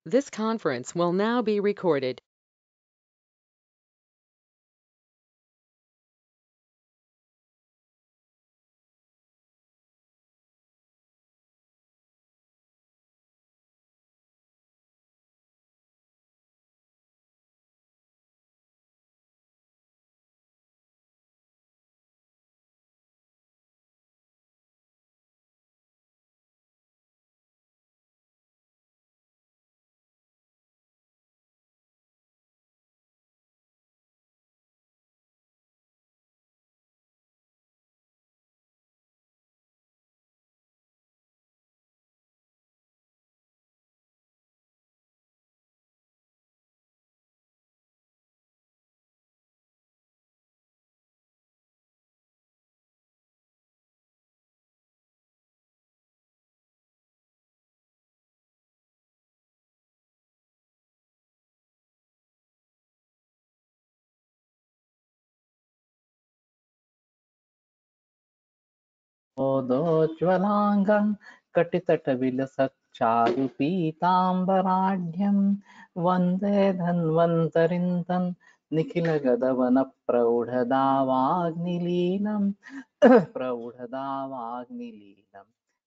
This conference will now be recorded. मोदोज्ज्वलाङ्गं कटितटविलसच्चारुपीताम्बराढ्यं वन्दे धन्वन्तरिं तं निखिलगदवनप्रौढदावाग्निलीनं प्रौढदावाग्निलीनं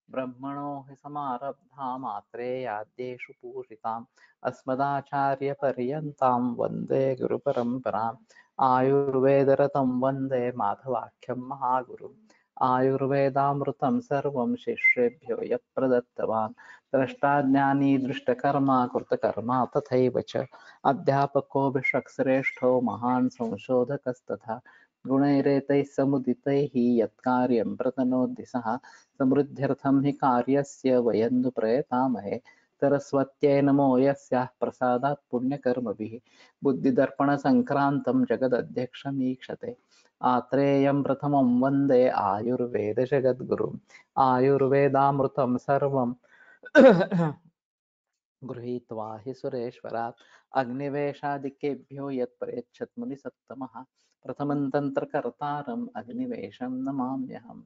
ब्रह्मणो हि समारब्धा मात्रेयाद्येषु पूजिताम् अस्मदाचार्यपर्यन्तां वन्दे गुरुपरम्पराम् आयुर्वेदरतं वन्दे माधवाख्यं महागुरुम् आयुर्वेदामृतं सर्वं शिष्येभ्यो यः प्रदत्तवान् द्रष्टाज्ञानी दृष्टकर्मा कृतकर्मा तथैव च अध्यापको विश्वक्श्रेष्ठो महान् संशोधकस्तथा गुणैरेतैः समुदितैः यत्कार्यं प्रतनोति सः समृद्ध्यर्थं हि कार्यस्य वयं नु प्रयतामहे सरस्वत्यै नमो यस्याः प्रसादात् पुण्यकर्मभिः बुद्धिदर्पणसङ्क्रान्तं जगदध्यक्षमीक्षते आत्रेयं प्रथमं वन्दे आयुर्वेदजगद्गुरुम् आयुर्वेदामृतं सर्वं गृहीत्वा हि सुरेश्वरात् अग्निवेशादिकेभ्यो यत्प्रयच्छत् मुनिसत्तमः प्रथमं तन्त्रकर्तारम् अग्निवेशं नमाम्यहम्।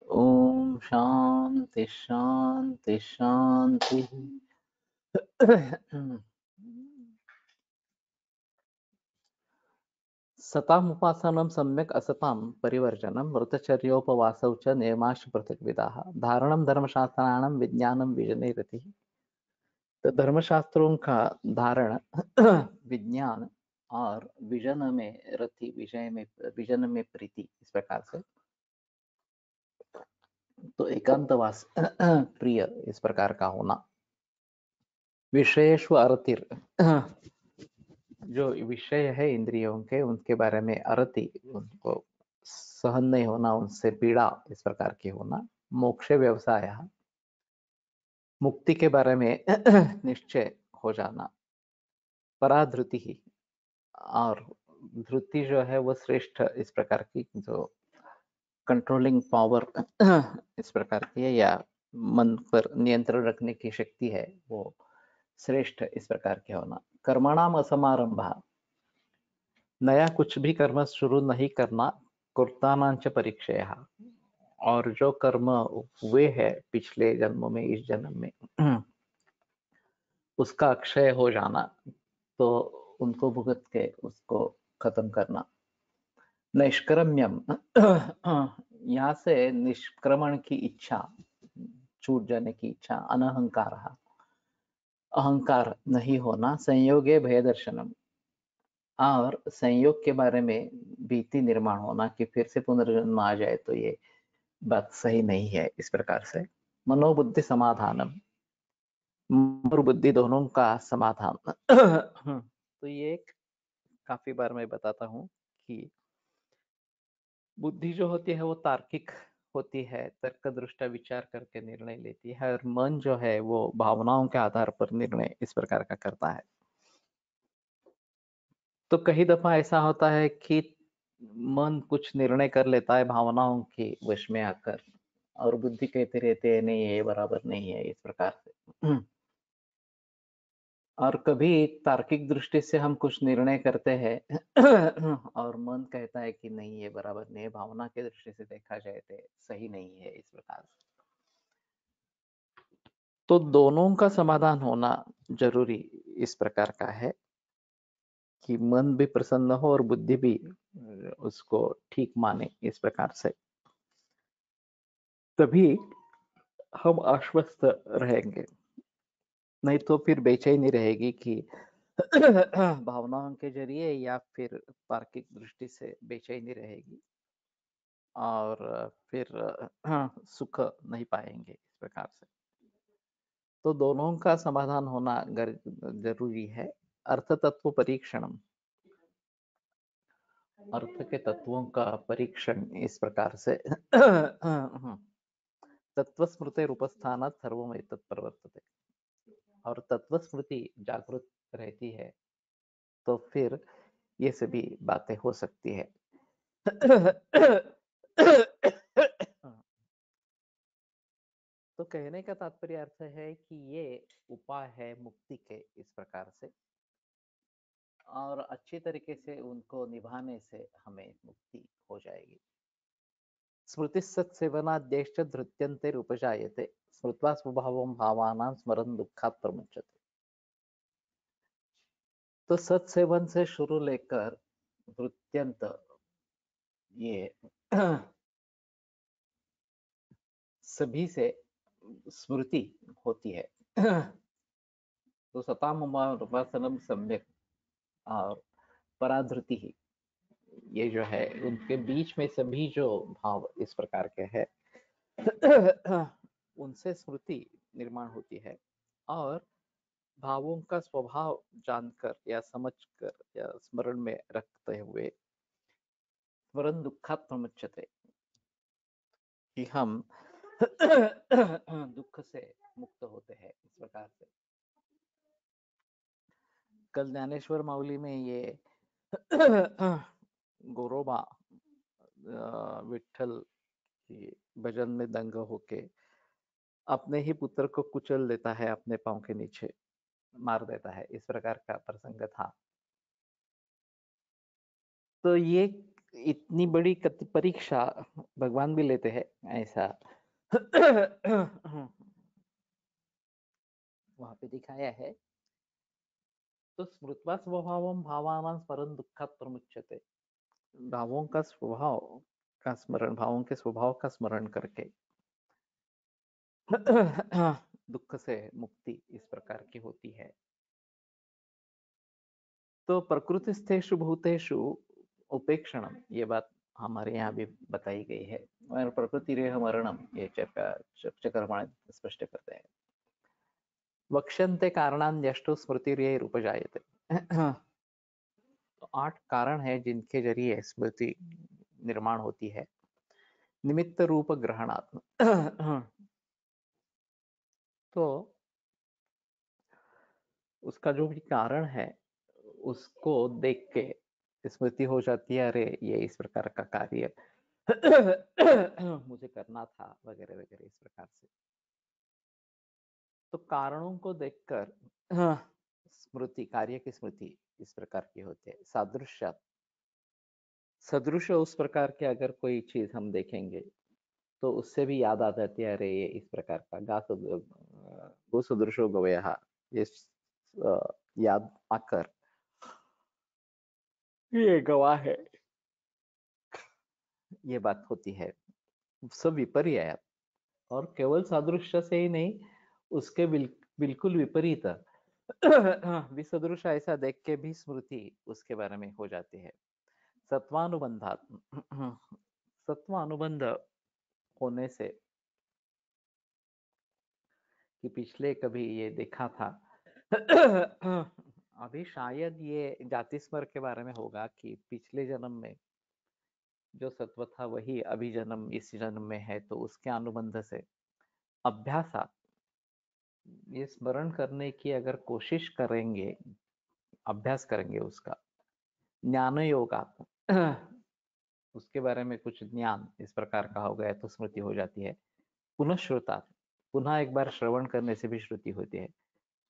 ओम शांति शांति शांति। सताम् उपासनं सम्यक् असतां परिवर्जनं मृतचर्योपवासौ च नियमाश्च पृथग्विधाः धारणं धर्मशास्त्राणां विज्ञानं विजने रतिः। तो धर्मशास्त्रों का धारण विज्ञान और विजन में रति विजन में प्रीति इस प्रकार से तो एकांतवास प्रिय इस प्रकार का होना विषयेषु अरतिर जो विषय है इंद्रियों के उनके बारे में अरति उनको सहन नहीं होना उनसे पीड़ा इस प्रकार की होना मोक्ष व्यवसाय मुक्ति के बारे में निश्चय हो जाना पराधृति ही और धृति जो है वो श्रेष्ठ इस प्रकार की जो कंट्रोलिंग पावर इस प्रकार की है या मन पर नियंत्रण रखने की शक्ति है वो श्रेष्ठ इस प्रकार के होना कर्मणाम असमारंभ नया कुछ भी कर्म शुरू नहीं करना कुर्तानांच परीक्षया और जो कर्म हुए हैं पिछले जन्मों में इस जन्म में उसका अक्षय हो जाना तो उनको भुगत के उसको खत्म करना निष्क्रम्यम यहाँ से निष्क्रमण की इच्छा छूट जाने की इच्छा अनहंकार अहंकार नहीं होना संयोगे भय दर्शनम और संयोग के बारे में भीति निर्माण होना कि फिर से पुनर्जन्म आ जाए तो ये बात सही नहीं है इस प्रकार से मनोबुद्धि समाधानम मन और बुद्धि दोनों का समाधान तो ये काफी बार मैं बताता हूँ कि बुद्धि जो होती है वो तार्किक होती है तर्क दृष्टा विचार करके निर्णय लेती है और मन जो है वो भावनाओं के आधार पर निर्णय इस प्रकार का करता है तो कई दफा ऐसा होता है कि मन कुछ निर्णय कर लेता है भावनाओं के वश में आकर, और बुद्धि कहते रहते हैं नहीं ये बराबर नहीं है, इस प्रकार से। और कभी तार्किक दृष्टि से हम कुछ निर्णय करते हैं और मन कहता है कि नहीं ये बराबर नहीं है, भावना की दृष्टि से देखा जाए तो सही नहीं है, इस प्रकार से। तो दोनों का समाधान होना जरूरी इस प्रकार का है कि मन भी प्रसन्न हो और बुद्धि भी उसको ठीक माने, इस प्रकार से। तभी हम आश्वस्त रहेंगे, नहीं तो फिर बेचैनी रहेगी कि भावनाओं के जरिए या फिर तार्किक दृष्टि से बेचैनी रहेगी, और फिर सुख नहीं पाएंगे, इस प्रकार से। तो दोनों का समाधान होना जरूरी है। अर्थ तत्व परीक्षणम, अर्थ के तत्वों का परीक्षण इस प्रकार से। तत्व स्मृति रूपस्थानात् सर्वम एतत् प्रवर्तते, और तत्व स्मृति जागृत रहती है तो फिर ये सभी बातें हो सकती है। तो कहने का तात्पर्य अर्थ है कि ये उपाय है मुक्ति के, इस प्रकार से, और अच्छी तरीके से उनको निभाने से हमें मुक्ति हो जाएगी। स्मृति सत्सेवनाद्यश्च धृत्यन्ते उपजायते, स्मृत्वा स्वभावं भावानां स्मरन् दुःखात् प्रमुच्यते। तो सत्सेवन से शुरू लेकर धृत्यंत, ये सभी से स्मृति होती है। तो सताम उपासनम सम्यक और पराधृति ही, ये जो है उनके बीच में सभी जो भाव इस प्रकार के है, उनसे स्मृति निर्माण होती है, और भावों का स्वभाव जानकर या समझकर या स्मरण में रखते हुए स्मरण दुःखात् प्रमुच्यते, कि हम दुख से मुक्त होते हैं, इस प्रकार से। कल ज्ञानेश्वर माउली में ये गोरोबा विठल की भजन में दंग होके अपने ही पुत्र को कुचल देता है, अपने पांव के नीचे मार देता है, इस प्रकार का प्रसंग था। तो ये इतनी बड़ी परीक्षा भगवान भी लेते हैं, ऐसा वहां पे दिखाया है। तो स्मृत्वा स्वभावं भावानां स्मरन् दुःखात् प्रमुच्यते, भावों का स्वभाव का स्मरण, भावों के स्वभाव का स्मरण करके दुख से मुक्ति इस प्रकार की होती है। तो प्रकृतिस्थेषु भूतेषु उपेक्षणम, ये बात हमारे यहाँ भी बताई गई है, और प्रकृति रेह मरणम, ये चक्रपाणी स्पष्ट करते हैं। वक्ष्यन्ते कारणान्यष्टो स्मृतिरेरुपजायते। तो 8 कारण है जिनके जरिए स्मृति निर्माण होती है। निमित्त रूप ग्रहणात्म, तो उसका जो भी कारण है उसको देख के स्मृति हो जाती है, अरे ये इस प्रकार का कार्य मुझे करना था, वगैरह वगैरह, इस प्रकार से। तो कारणों को देखकर स्मृति, कार्य की स्मृति इस प्रकार की होती है। सादृश्य, सदृश उस प्रकार के अगर कोई चीज हम देखेंगे तो उससे भी याद आ जाती है, अरे ये इस प्रकार का गो सदृशो गवयः, ये याद आकर ये गवाह है, ये बात होती है। सब विपर्य, और केवल सादृश्य से ही नहीं, उसके बिल्कुल विपरीत विसदृश ऐसा देख के भी स्मृति उसके बारे में हो जाती है। सत्वानुबंधात, सत्वानुबंध होने से, कि पिछले कभी ये देखा था, अभी शायद ये जाति स्मर के बारे में होगा कि पिछले जन्म में जो सत्व था वही अभी जन्म इस जन्म में है, तो उसके अनुबंध से अभ्यासात, ये स्मरण करने की अगर कोशिश करेंगे, अभ्यास करेंगे उसका, ज्ञान योगा उसके बारे में कुछ ज्ञान इस प्रकार का हो गया तो स्मृति हो जाती है। पुनः श्रुता, पुनः एक बार श्रवण करने से भी श्रुति होती है।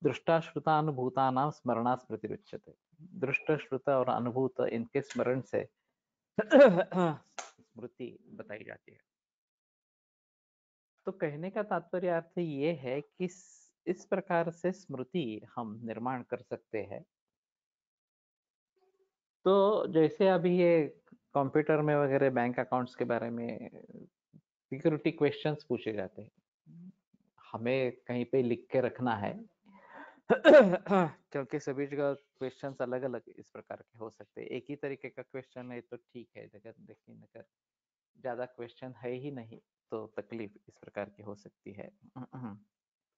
दृष्टा श्रुतानुभूतानां स्मरणा स्मृतिरुच्यते। दृष्ट श्रुत और अनुभूत इनके स्मरण से स्मृति बताई जाती है। तो कहने का तात्पर्य अर्थ ये है कि इस प्रकार से स्मृति हम निर्माण कर सकते हैं। तो जैसे अभी ये कंप्यूटर में वगैरह बैंक अकाउंट्स के बारे में सिक्योरिटी क्वेश्चंस पूछे जाते हैं, हमें कहीं पे लिख के रखना है क्योंकि सभी जगह क्वेश्चंस अलग अलग इस प्रकार के हो सकते हैं। एक ही तरीके का क्वेश्चन है तो ठीक है, लेकिन अगर ज्यादा क्वेश्चन है ही नहीं तो तकलीफ इस प्रकार की हो सकती है।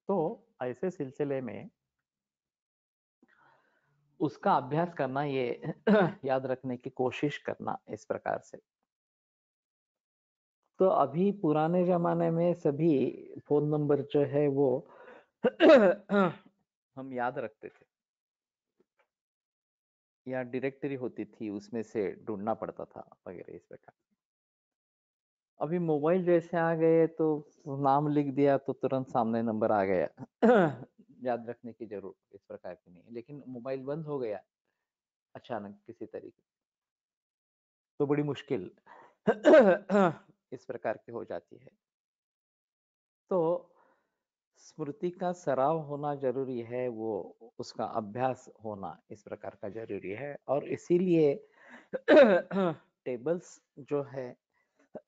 तो ऐसे सिलसिले में उसका अभ्यास करना, ये याद रखने की कोशिश करना इस प्रकार से। तो अभी पुराने जमाने में सभी फोन नंबर जो है वो हम याद रखते थे, या डायरेक्टरी होती थी उसमें से ढूंढना पड़ता था वगैरह इस प्रकार। अभी मोबाइल जैसे आ गए तो नाम लिख दिया तो तुरंत सामने नंबर आ गया याद रखने की जरूरत इस प्रकार की नहीं है। लेकिन मोबाइल बंद हो गया अचानक किसी तरीके तो बड़ी मुश्किल इस प्रकार की हो जाती है। तो स्मृति का सराव होना जरूरी है, वो उसका अभ्यास होना इस प्रकार का जरूरी है। और इसीलिए टेबल्स जो है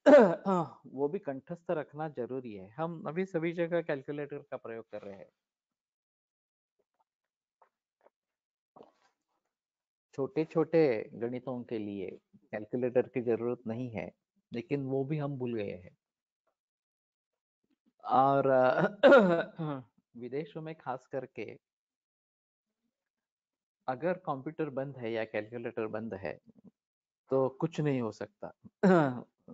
वो भी कंठस्थ रखना जरूरी है। हम अभी सभी जगह कैलकुलेटर का प्रयोग कर रहे हैं। छोटे छोटे गणितों के लिए कैलकुलेटर की जरूरत नहीं है, लेकिन वो भी हम भूल गए हैं। और विदेशों में खास करके अगर कंप्यूटर बंद है या कैलकुलेटर बंद है तो कुछ नहीं हो सकता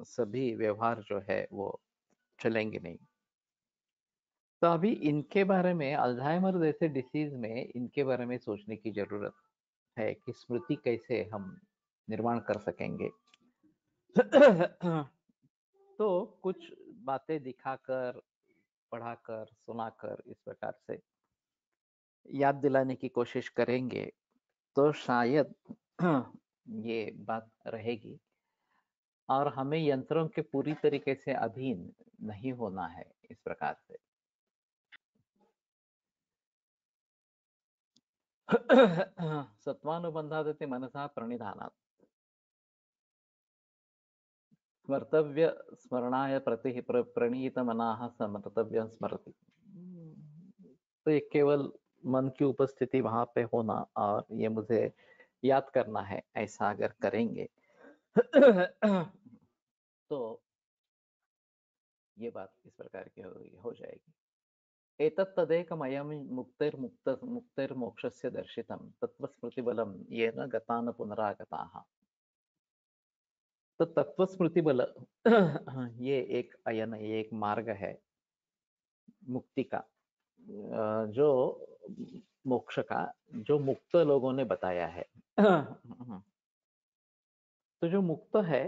सभी व्यवहार जो है वो चलेंगे नहीं। तो अभी इनके बारे में, अल्जाइमर जैसे डिसीज में इनके बारे में सोचने की जरूरत है कि स्मृति कैसे हम निर्माण कर सकेंगे। तो कुछ बातें दिखाकर, पढ़ाकर, सुनाकर इस प्रकार से याद दिलाने की कोशिश करेंगे तो शायद ये बात रहेगी। और हमें यंत्रों के पूरी तरीके से अधीन नहीं होना है इस प्रकार से। सत्वानुबंधादति मनसा प्रणिधानात् स्मर्तव्य स्मरणाय प्रति प्रणीत मनाः स्मर्तव्यं स्मरति। तो ये केवल मन की उपस्थिति वहां पे होना और ये मुझे याद करना है, ऐसा अगर करेंगे तो ये बात इस प्रकार की हो जाएगी। एतत्तदेकमयं मुक्तिर्मोक्षस्य दर्शितं तत्त्वस्मृतिबलं येन गता न पुनरागताः। तो तत्वस्मृति बल ये एक अयन, ये एक मार्ग है मुक्ति का, जो मोक्ष का, जो मुक्त लोगों ने बताया है। तो जो मुक्त है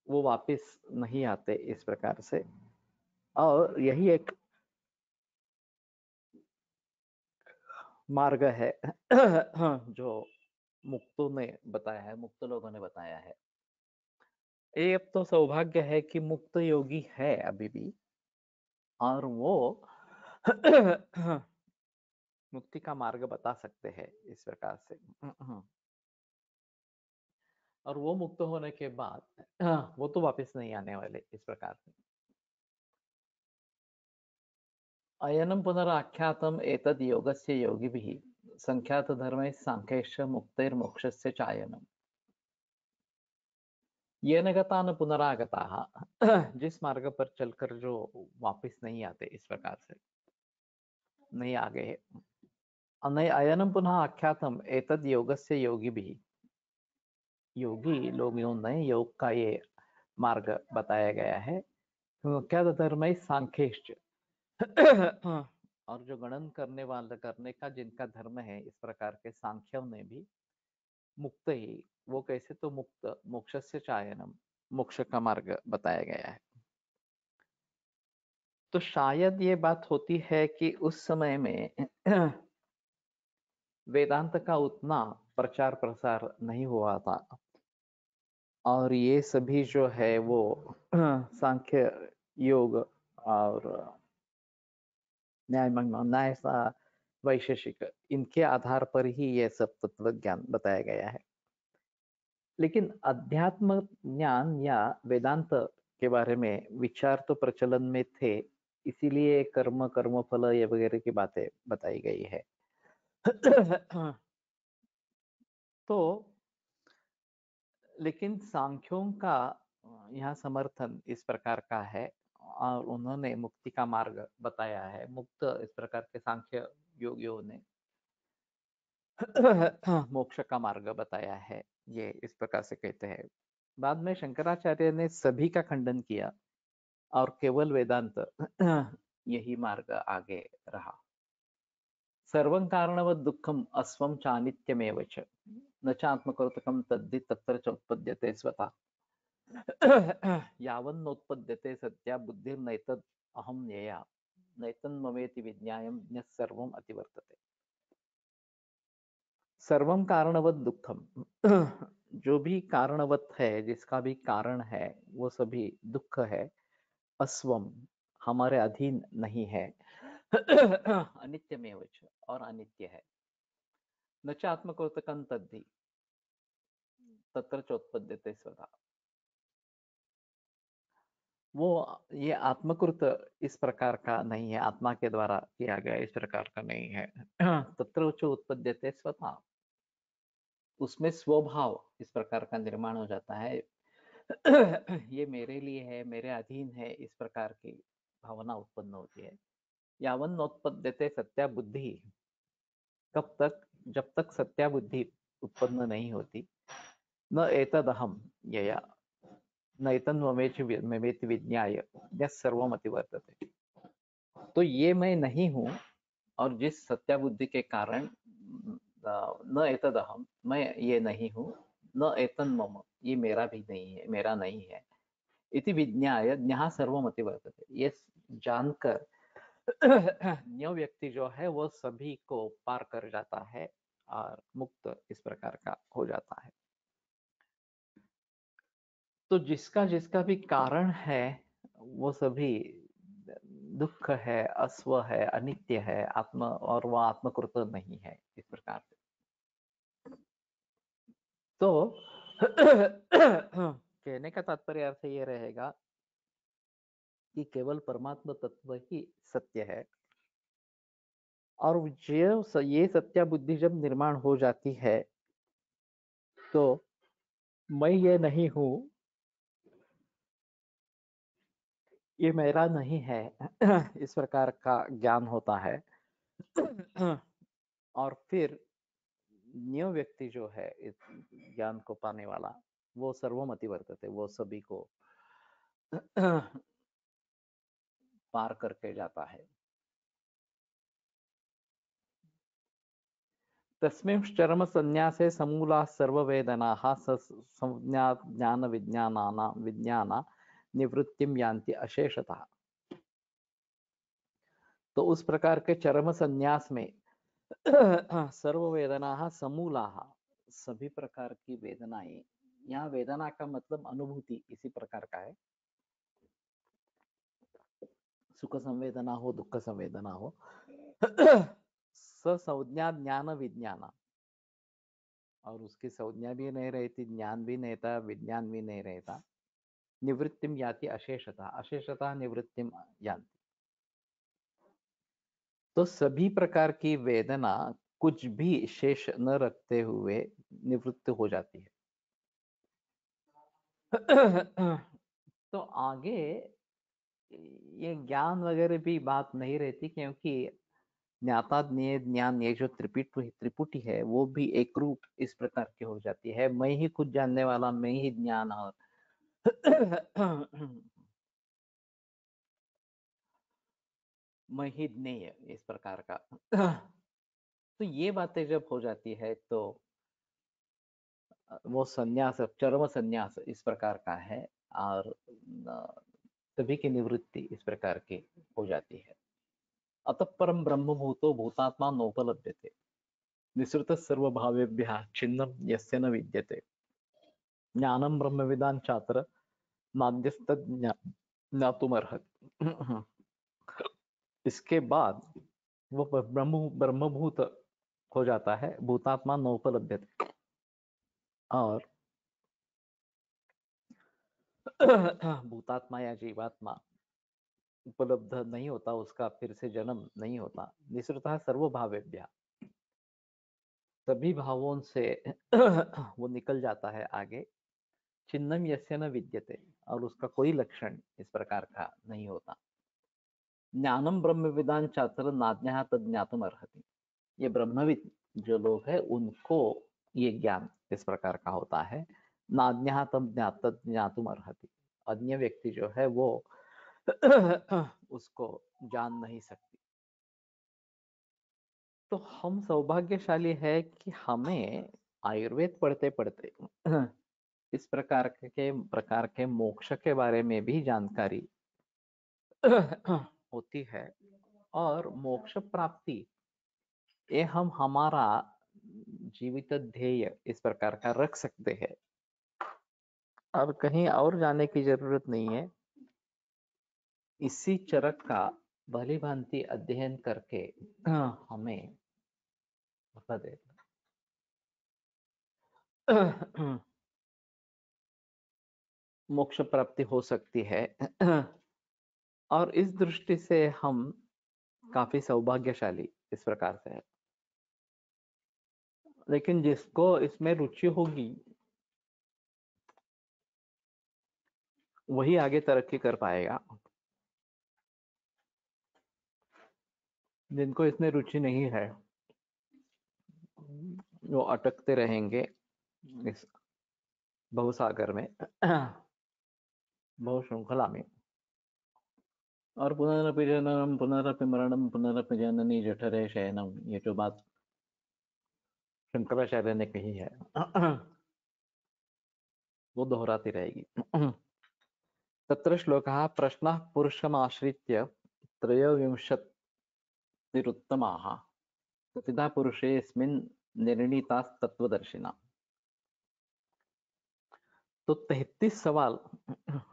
वो वापस नहीं आते इस प्रकार से। और यही एक मार्ग है जो मुक्तों ने बताया है, मुक्त लोगों ने बताया है। ये अब तो सौभाग्य है कि मुक्त योगी है अभी भी, और वो मुक्ति का मार्ग बता सकते हैं इस प्रकार से। और वो मुक्त होने के बाद वो तो वापस नहीं आने वाले इस प्रकार से। अयनम पुनराख्यातम एतद योगस्य योगिभिः संख्यात धर्मैः सांख्यैश्च मुक्तिर्मोक्षस्य चायनम। ये न गता न पुनरागताः जिस मार्ग पर चलकर जो वापस नहीं आते इस प्रकार से, नहीं आ गए। अयनम पुनः आख्यातम एतद योगस्य योगिभिः, योगी लोगों ने योग का ये मार्ग बताया गया है। क्या धर्म सांख्येश्च और जो गणन करने वाला, करने का जिनका धर्म है, इस प्रकार के सांख्यों ने भी मुक्त ही, वो कैसे, तो मुक्त मोक्षस्य चायनम, मोक्ष का मार्ग बताया गया है। तो शायद ये बात होती है कि उस समय में वेदांत का उतना प्रचार प्रसार नहीं हुआ था, और ये सभी जो है वो सांख्य योग और न्याय वैशेषिक, इनके आधार पर ही ये सब तत्व ज्ञान बताया गया है। लेकिन अध्यात्म ज्ञान या वेदांत के बारे में विचार तो प्रचलन में थे, इसीलिए कर्म फल ये वगैरह की बातें बताई गई है। तो लेकिन सांख्यों का यहाँ समर्थन इस प्रकार का है, और उन्होंने मुक्ति का मार्ग बताया है। मुक्त इस प्रकार के सांख्य योगियों ने मोक्ष का मार्ग बताया है, ये इस प्रकार से कहते हैं। बाद में शंकराचार्य ने सभी का खंडन किया और केवल वेदांत यही मार्ग आगे रहा। सर्वं कारणवत् दुःखम् अस्वं चानित्यमेव च न चात्मकौतुकं तद्धि तत्र च उत्पद्यते स्वतः यावन्नोत्पद्यते सत्या बुद्धिर्नैतद् अहं ज्ञेया नैतन्ममेति विज्ञायं ज्ञः सर्वम् अतिवर्तते। सर्वं कारणवत् दुःखम, जो भी कारणवत है, जिसका भी कारण है, वो सभी दुख है। अस्वम, हमारे अधीन नहीं है। अनित्यमेव च, और अनित्य है। न च आत्मकौतकं तद्धि तत्र चोत्पद्यते स्वतः। वो ये आत्मकृत इस प्रकार का नहीं है, आत्मा के द्वारा किया गया इस प्रकार का नहीं है। तत्र च उत्पद्यते स्वतः, उसमें स्वभाव इस प्रकार का निर्माण हो जाता है। ये मेरे लिए है, मेरे अधीन है, इस प्रकार की भावना उत्पन्न होती है। यावन् नोत्पद्यते सत्या बुद्धि, कब तक? जब तक सत्या बुद्धि उत्पन्न नहीं होती। न एतदहम यया नैतन्वमेति विज्ञाय यः सर्वम् अतिवर्तते। तो ये मैं नहीं हूँ, और जिस सत्या बुद्धि के कारण न एतदहम, मैं ये नहीं हूँ, न एतन्मम, ये मेरा भी नहीं है, मेरा नहीं है, इति विज्ञाय ज्ञः सर्वम् अतिवर्तते। ये जानकर ज्ञ व्यक्ति जो है वो सभी को पार कर जाता है और मुक्त इस प्रकार का हो जाता है। तो जिसका जिसका भी कारण है, वो सभी दुख है, अस्व है, अनित्य है, आत्म, और वह आत्मकृत नहीं है, इस प्रकार से। तो कहने का तात्पर्य अर्थ ये रहेगा कि केवल परमात्मा तत्व ही सत्य है, और जो ये सत्या बुद्धि जब निर्माण हो जाती है, तो मैं ये नहीं हूँ, ये मेरा नहीं है, इस प्रकार का ज्ञान होता है। और फिर न्यू व्यक्ति जो है इस ज्ञान को पाने वाला, वो सर्वमति वर्तते, वो सभी को पार करके जाता है। तस्मिन् चरम संन्यासे समूला सर्ववेदनाः संज्ञा ज्ञान विज्ञाना निवृत्तिम यान्ति अशेषतः। तो उस प्रकार के चरम संन्यास में सर्व वेदना समूला, सभी प्रकार की वेदनाएं, यहाँ वेदना का मतलब अनुभूति इसी प्रकार का है। सुख संवेदना हो, दुख संवेदना हो, संज्ञा ज्ञान विज्ञान, और उसकी संज्ञा भी नहीं रहती, ज्ञान भी नहीं रहता, विज्ञान भी नहीं रहता। निवृत्तिम याति अशेषता, अशेषता निवृत्तिम यान्ति। तो सभी प्रकार की वेदना कुछ भी शेष न रखते हुए निवृत्त हो जाती है। तो आगे ये ज्ञान वगैरह भी बात नहीं रहती, क्योंकि ज्ञाता ज्ञेय ज्ञान, ये जो त्रिपुटी है, वो भी एक रूप इस प्रकार की हो जाती है। मैं ही खुद जानने वाला, मैं ही ज्ञान, और मैं ही ज्ञेय, इस प्रकार का। तो ये बातें जब हो जाती है, तो वो संन्यास, चरम संन्यास इस प्रकार का है। और सभी की निवृत्ति इस प्रकार की हो जाती है। अतः परम ब्रह्मभूतो भूतात्मा नोपलभ्यते निसृत सर्वभावेभ्यः छिन्नं यस्य न विद्यते ज्ञानं ब्रह्मविदां चात्र नाद्यस्तद ज्ञातुमर्हति। इसके बाद वो ब्रह्मभूत हो जाता है, भूतात्मा नोपलभ्यते, और भूतात्मा या जीवात्मा उपलब्ध नहीं होता, उसका फिर से जन्म नहीं होता। निसृतः सर्वभावेभ्यः, सभी भावों से वो निकल जाता है आगे। चिन्नम यस्य न विद्यते, और उसका कोई लक्षण इस प्रकार का नहीं होता। ज्ञानम ब्रह्मविदां चात्र नाज्ञः तद ज्ञातुम अर्हति, ये ब्रह्मविद जो लोग हैं उनको ये ज्ञान इस प्रकार का होता है। नाज्ञः तद ज्ञातुम अर्हति, अन्य व्यक्ति जो है वो उसको जान नहीं सकती। तो हम सौभाग्यशाली है कि हमें आयुर्वेद पढ़ते पढ़ते इस प्रकार के मोक्ष के बारे में भी जानकारी होती है, और मोक्ष प्राप्ति ये हम हमारा जीवित ध्येय इस प्रकार का रख सकते हैं, और कहीं और जाने की जरूरत नहीं है। इसी चरक का भली भांति अध्ययन करके हमें मोक्ष प्राप्ति हो सकती है। और इस दृष्टि से हम काफी सौभाग्यशाली इस प्रकार से है। लेकिन जिसको इसमें रुचि होगी वही आगे तरक्की कर पाएगा। जिनको इसमें रुचि नहीं है वो अटकते रहेंगे इस बहुसागर में, बहु श्रृंखला में। और पुनरपि जननम पुनरपि मरणम पुनरपि जननी जठरे शयनम, ये जो बात शंकराचार्य ने कही है वो दोहराती रहेगी। तत्र श्लोकः प्रश्नः पुरुषमाश्रित्य त्रयोविंशतिरुत्तमाः कथिता पुरुषेऽस्मिन् निर्णीतास्तत्त्वदर्शिना। तो 33 सवाल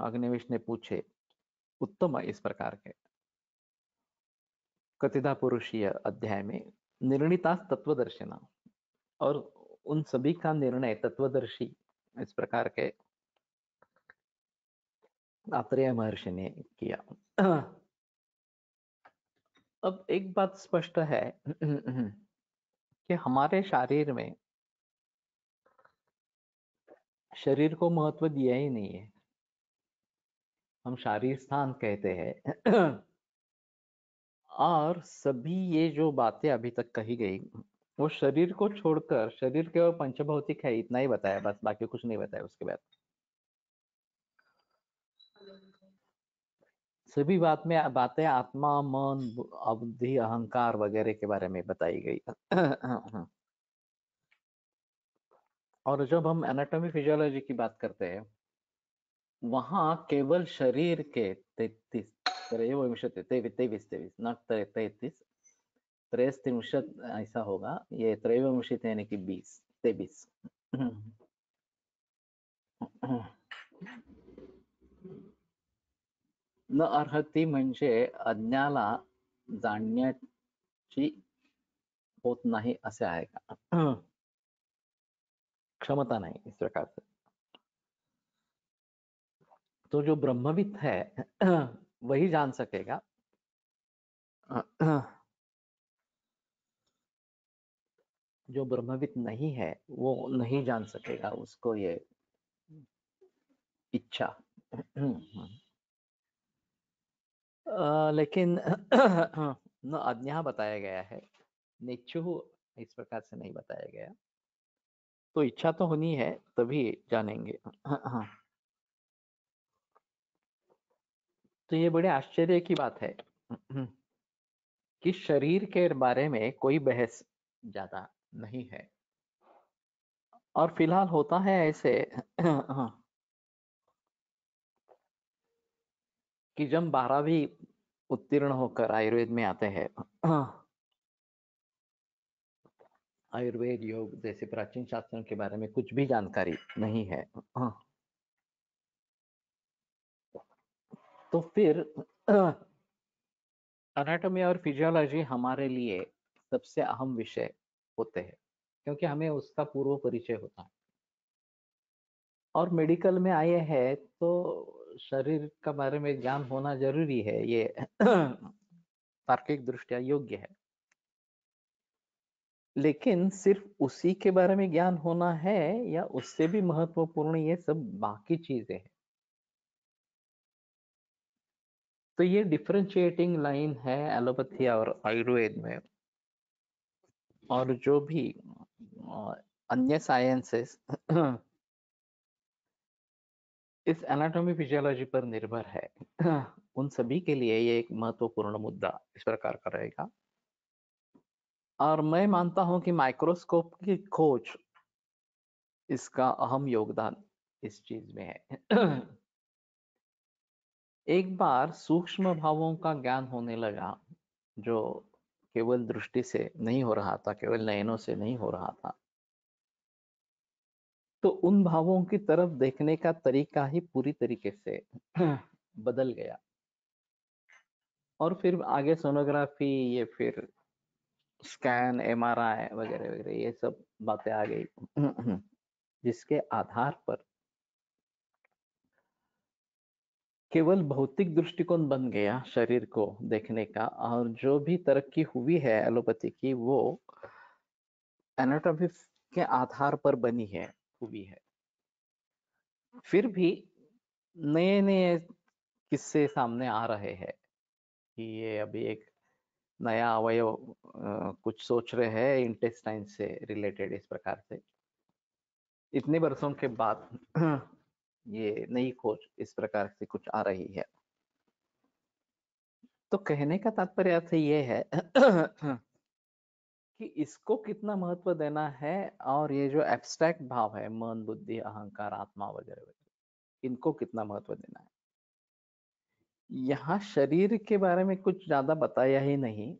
अग्निवेश ने पूछे उत्तम इस प्रकार के कथिता पुरुषीय अध्याय में, निर्णीता तत्वदर्शिना, और उन सभी का निर्णय तत्वदर्शी इस प्रकार के आत्रेय महर्षि ने किया। अब एक बात स्पष्ट है कि हमारे शरीर को महत्व दिया ही नहीं है। हम शारीर स्थान कहते हैं और सभी ये जो बातें अभी तक कही गई वो शरीर को छोड़कर, शरीर केवल पंचभौतिक है इतना ही बताया, बस बाकी कुछ नहीं बताया। उसके बाद सभी बातें आत्मा, मन, बुद्धि, अहंकार वगैरह के बारे में बताई गई। और जब हम एनाटॉमी फिजियोलॉजी की बात करते हैं वहां केवल शरीर के 33 नॉट 33, 33 ऐसा होगा, ये त्रयोविंशति यानी कि 23। न अर्हती म्हणजे अज्ञाला जाणण्याची होत नाही असे आहे का? क्षमता नहीं इस प्रकार से। तो जो ब्रह्मविद है वही जान सकेगा। जो ब्रह्मविद नहीं है वो नहीं जान सकेगा, उसको ये इच्छा। लेकिन न अज्ञा बताया गया है, निच्छु इस प्रकार से नहीं बताया गया। तो इच्छा तो होनी है तभी जानेंगे। तो ये बड़े आश्चर्य की बात है कि शरीर के बारे में कोई बहस ज्यादा नहीं है, और फिलहाल होता है ऐसे कि जब 12वीं उत्तीर्ण होकर आयुर्वेद में आते हैं, आयुर्वेद योग जैसे प्राचीन शास्त्रों के बारे में कुछ भी जानकारी नहीं है, तो फिर एनाटॉमी और फिजियोलॉजी हमारे लिए सबसे अहम विषय होते हैं, क्योंकि हमें उसका पूर्व परिचय होता है। और मेडिकल में आए हैं तो शरीर का बारे में ज्ञान होना जरूरी है, ये तार्किक दृष्टिया योग्य है। लेकिन सिर्फ उसी के बारे में ज्ञान होना है या उससे भी महत्वपूर्ण ये सब बाकी चीजें हैं। तो ये डिफरेंशिएटिंग लाइन है एलोपैथी और आयुर्वेद में। और जो भी अन्य साइंसेस इस एनाटॉमी फिजियोलॉजी पर निर्भर है, उन सभी के लिए ये एक महत्वपूर्ण मुद्दा इस प्रकार का रहेगा। और मैं मानता हूं कि माइक्रोस्कोप की खोज इसका अहम योगदान इस चीज में है। एक बार सूक्ष्म भावों का ज्ञान होने लगा, जो केवल दृष्टि से नहीं हो रहा था, केवल नयनों से नहीं हो रहा था, तो उन भावों की तरफ देखने का तरीका ही पूरी तरीके से बदल गया। और फिर आगे सोनोग्राफी, ये फिर स्कैन, एमआरआई वगैरह वगैरह, ये सब बातें आ गई, जिसके आधार पर केवल भौतिक दृष्टिकोण बन गया शरीर को देखने का। और जो भी तरक्की हुई है एलोपैथी की, वो एनाटॉमी के आधार पर बनी है, हुई है। फिर भी नए नए किस्से सामने आ रहे हैं कि ये अभी एक नया अवयव कुछ सोच रहे हैं इंटेस्टाइन से रिलेटेड, इस प्रकार से इतने वर्षों के बाद ये नई खोज इस प्रकार से कुछ आ रही है। तो कहने का तात्पर्य अर्थ ये है कि इसको कितना महत्व देना है, और ये जो एब्स्ट्रैक्ट भाव है, मन, बुद्धि, अहंकार, आत्मा वगैरह वगैरह, इनको कितना महत्व देना है। यहाँ शरीर के बारे में कुछ ज्यादा बताया ही नहीं,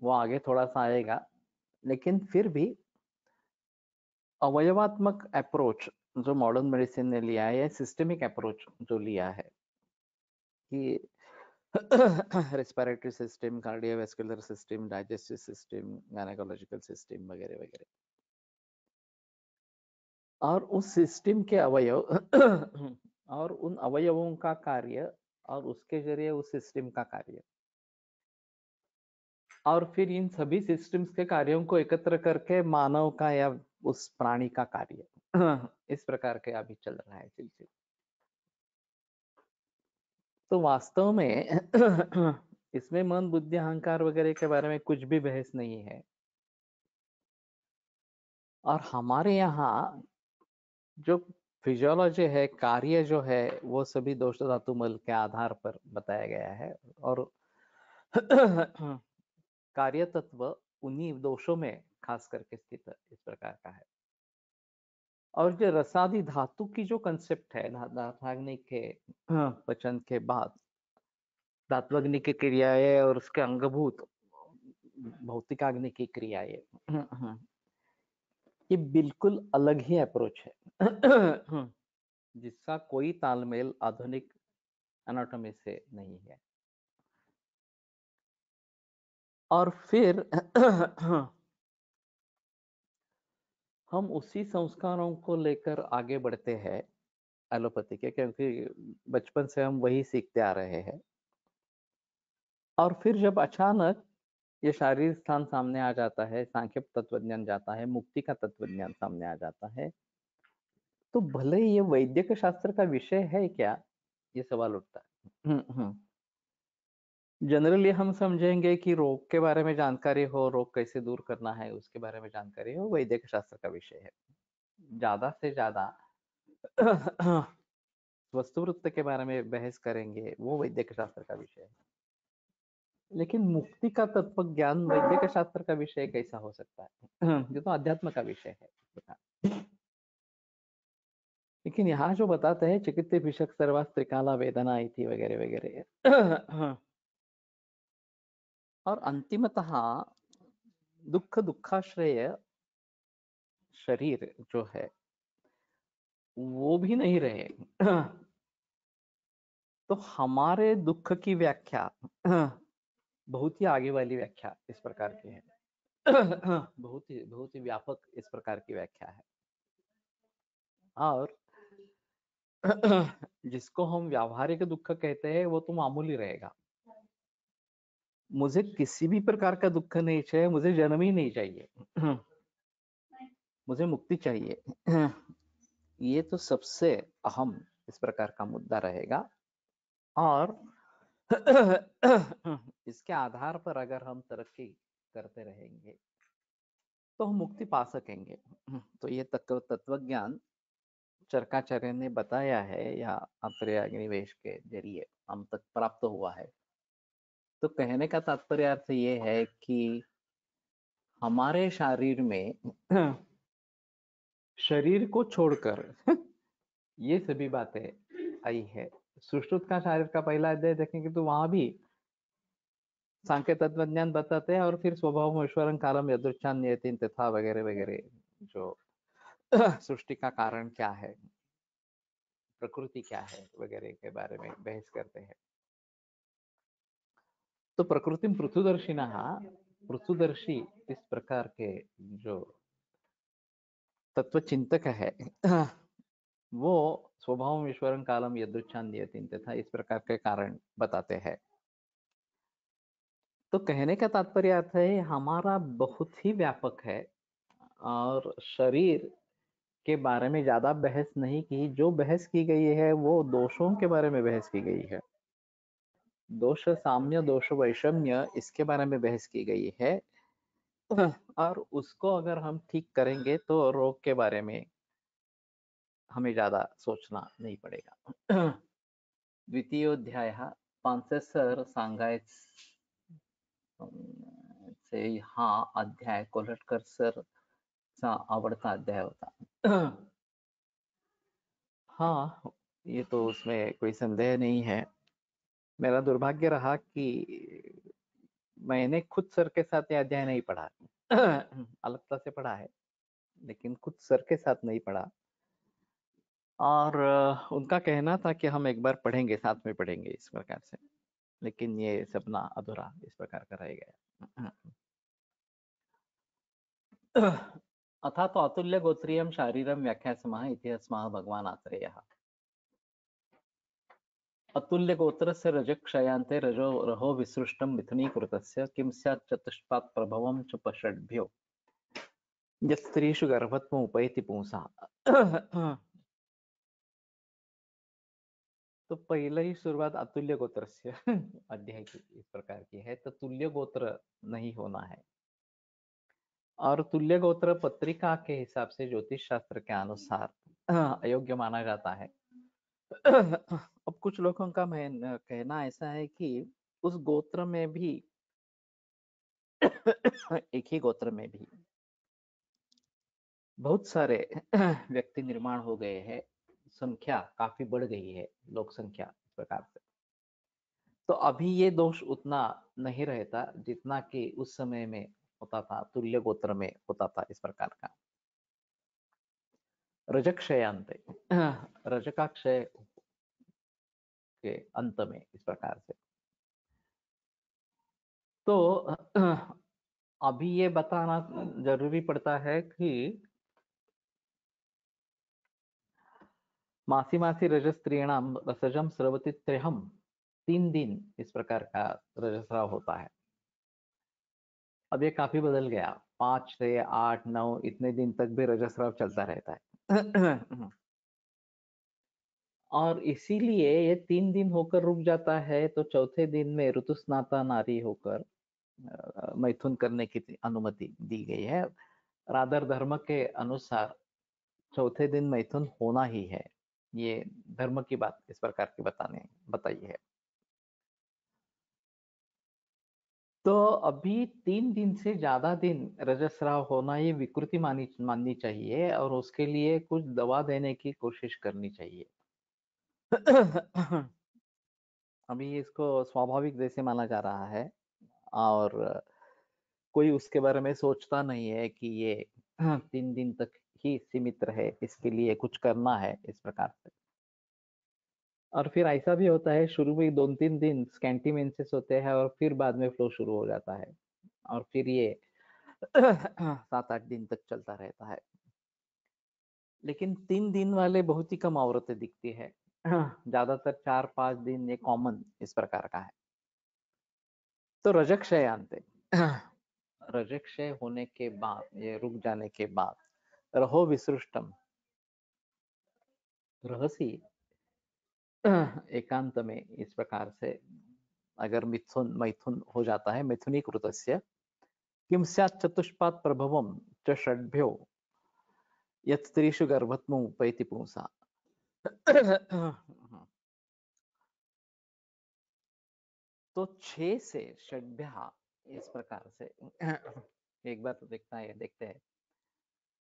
वो आगे थोड़ा सा आएगा। लेकिन फिर भी अवयवात्मक अप्रोच जो मॉडर्न मेडिसिन ने लिया है, सिस्टमिक अप्रोच जो लिया है कि respiratory system, cardiovascular system, digestive system, gynaecological system वगैरह वगैरह, और उस सिस्टम के अवयव और उन अवयवों का कार्य, और उसके जरिए उस सिस्टम का कार्य, और फिर इन सभी सिस्टम्स के कार्यों को एकत्र करके मानव का या उस प्राणी का कार्य, इस प्रकार के अभी चल रहा है सिलसिला। तो वास्तव में इसमें मन, बुद्धि, अहंकार वगैरह के बारे में कुछ भी बहस नहीं है। और हमारे यहाँ जो फिजियोलॉजी है, कार्य जो है, वो सभी दोष धातु मल के आधार पर बताया गया है। और कार्य तत्व उन्हीं दोषों में खास करके स्थित इस प्रकार का है। और जो रसादि धातु की जो कंसेप्ट है, धात्वाग्नि के पचन के बाद धात्वाग्नि की क्रियाएं और उसके अंगभूत भौतिकाग्नि की क्रियाएं, ये बिल्कुल अलग ही अप्रोच है, जिसका कोई तालमेल आधुनिक एनाटॉमी से नहीं है। और फिर हम उसी संस्कारों को लेकर आगे बढ़ते हैं एलोपैथी के, क्योंकि बचपन से हम वही सीखते आ रहे हैं। और फिर जब अचानक ये शारीरिक स्थान सामने आ जाता है, सांख्य तत्वज्ञान जाता है, मुक्ति का तत्वज्ञान सामने आ जाता है, तो भले ही ये वैद्यक शास्त्र का विषय है क्या, ये सवाल उठता है। जनरली हम समझेंगे कि रोग के बारे में जानकारी हो, रोग कैसे दूर करना है उसके बारे में जानकारी हो, वैद्यक शास्त्र का विषय है। ज्यादा से ज्यादा वस्तुवृत्त के बारे में बहस करेंगे, वो वैद्यक शास्त्र का विषय है। लेकिन मुक्ति का तत्व ज्ञान वैद्यक शास्त्र का विषय कैसा हो सकता है? ये तो अध्यात्म का विषय है। लेकिन यहाँ जो बताते हैं चिकित्ते भिषक सर्वास्त्रिकाला वेदना इति वगैरह वगैरह और अंतिमतः दुखाश्रय शरीर जो है वो भी नहीं रहे तो हमारे दुख की व्याख्या बहुत ही आगे वाली व्याख्या इस प्रकार की है बहुत ही व्यापक इस प्रकार की व्याख्या है और जिसको हम व्यावहारिक दुख कहते हैं वो तो मामूली रहेगा। मुझे किसी भी प्रकार का दुख नहीं चाहिए, मुझे जन्म ही नहीं चाहिए मुझे मुक्ति चाहिए ये तो सबसे अहम इस प्रकार का मुद्दा रहेगा और इसके आधार पर अगर हम तरक्की करते रहेंगे तो हम मुक्ति पा सकेंगे। तो ये तत्वज्ञान चरकाचार्य ने बताया है या अंतर्याग्निवेश के जरिए हम तक प्राप्त हुआ है। तो कहने का तात्पर्य अर्थ ये है कि हमारे शरीर में शरीर को छोड़कर ये सभी बातें आई है। सुश्रुत का शारीर का पहला अध्याय देखेंगे तो वहां भी सांख्य तत्वज्ञान बताते हैं और फिर स्वभाव ईश्वरं कालम यदृच्छा नियतिन तथा वगैरह वगैरह जो सृष्टि का कारण क्या है, प्रकृति क्या है वगैरह के बारे में बहस करते हैं। तो प्रकृति पृथुदर्शिनः पृथुदर्शी इस प्रकार के जो तत्व चिंतक है वो स्वभाव ईश्वरं कालम यदृच्छा नियतिन तथा इस प्रकार के कारण बताते हैं। तो कहने का तात्पर्य अर्थ है हमारा बहुत ही व्यापक है और शरीर के बारे में ज्यादा बहस नहीं की। जो बहस की गई है वो दोषों के बारे में बहस की गई है। दोष साम्य दोष वैषम्य इसके बारे में बहस की गई है और उसको अगर हम ठीक करेंगे तो रोग के बारे में हमें ज्यादा सोचना नहीं पड़ेगा। द्वितीयोध्याय पांचसर सांगायचे हा अध्याय कोल्हटकर सर चा आवडता अध्याय होता। हाँ, ये तो उसमें कोई संदेह नहीं है। मेरा दुर्भाग्य रहा कि मैंने खुद सर के साथ ये अध्याय नहीं पढ़ा। अलगता से पढ़ा है लेकिन खुद सर के साथ नहीं पढ़ा और उनका कहना था कि हम एक बार पढ़ेंगे, साथ में पढ़ेंगे इस प्रकार से, लेकिन ये सपना अधूरा इस प्रकार का रह गया। अथा तो अतुल्य गोत्रीयम शारीरम व्याख्यासमः इति अस्माः भगवान् आत्रेयः। अतुल्य गोत्रस्य रजक्षयान्ते रहो विसृष्टं मिथुनीकृतस्य किं स्यात् चतुष्पात् प्रभवं च पषड्भ्यो यत्स्त्रीषु गर्भत्वम् उपैति पुंसा। तो पहले ही शुरुआत अतुल्य गोत्र से अध्याय की इस प्रकार की है। तो तुल्य गोत्र नहीं होना है और तुल्य गोत्र पत्रिका के हिसाब से ज्योतिष शास्त्र के अनुसार अयोग्य माना जाता है। अब कुछ लोगों का कहना ऐसा है कि उस गोत्र में भी एक ही गोत्र में भी बहुत सारे व्यक्ति निर्माण हो गए हैं, संख्या काफी बढ़ गई है, लोक संख्या इस प्रकार से। तो अभी ये दोष उतना नहीं रहता जितना कि उस समय में होता था, तुल्य गोत्र में होता था इस प्रकार का। रजक्षयांत रजकाक्षय के अंत में इस प्रकार से। तो अभी ये बताना जरूरी पड़ता है कि मासी मासी रजस्त्रीणाम रसजम स्रवती त्र्यहम 3 दिन इस प्रकार का रजस्राव होता है। अब ये काफी बदल गया, 5 से 8 9 इतने दिन तक भी रजस्राव चलता रहता है। और इसीलिए ये 3 दिन होकर रुक जाता है तो चौथे दिन में ऋतुस्नाता नारी होकर मैथुन करने की अनुमति दी गई है। राधर धर्म के अनुसार चौथे दिन मैथुन होना ही है। ये धर्म की बात इस प्रकार की बताई है। तो अभी 3 दिन से ज़्यादा दिन रजस्राव होना ये विकृति माननी चाहिए और उसके लिए कुछ दवा देने की कोशिश करनी चाहिए। अभी इसको स्वाभाविक जैसे माना जा रहा है और कोई उसके बारे में सोचता नहीं है कि ये 3 दिन तक ही सीमित रहे, इसके लिए कुछ करना है इस प्रकार से। और फिर ऐसा भी होता है शुरू में 2-3 दिन स्कैंटी मेंसेस होते हैं और फिर बाद में फ्लो शुरू हो जाता है और फिर ये 7-8 दिन तक चलता रहता है। लेकिन 3 दिन वाले बहुत ही कम औरतें दिखती है। ज़्यादातर 4-5 दिन ये कॉमन इस प्रकार का है। तो रजक्षय अंते रजक्षय होने के बाद ये रुक जाने के बाद रहो विसृष्टम रहसी एकांत में इस प्रकार से अगर मिथुन मैथुन हो जाता है मिथुनी कृतस्य किम स्यात् चतुष्पाद प्रभवम च षड्भ्यो यत् स्त्रीषु गर्भत्वम उपैति पुंसा। तो 6 से षड्भ्या इस प्रकार से एक बार तो देखते हैं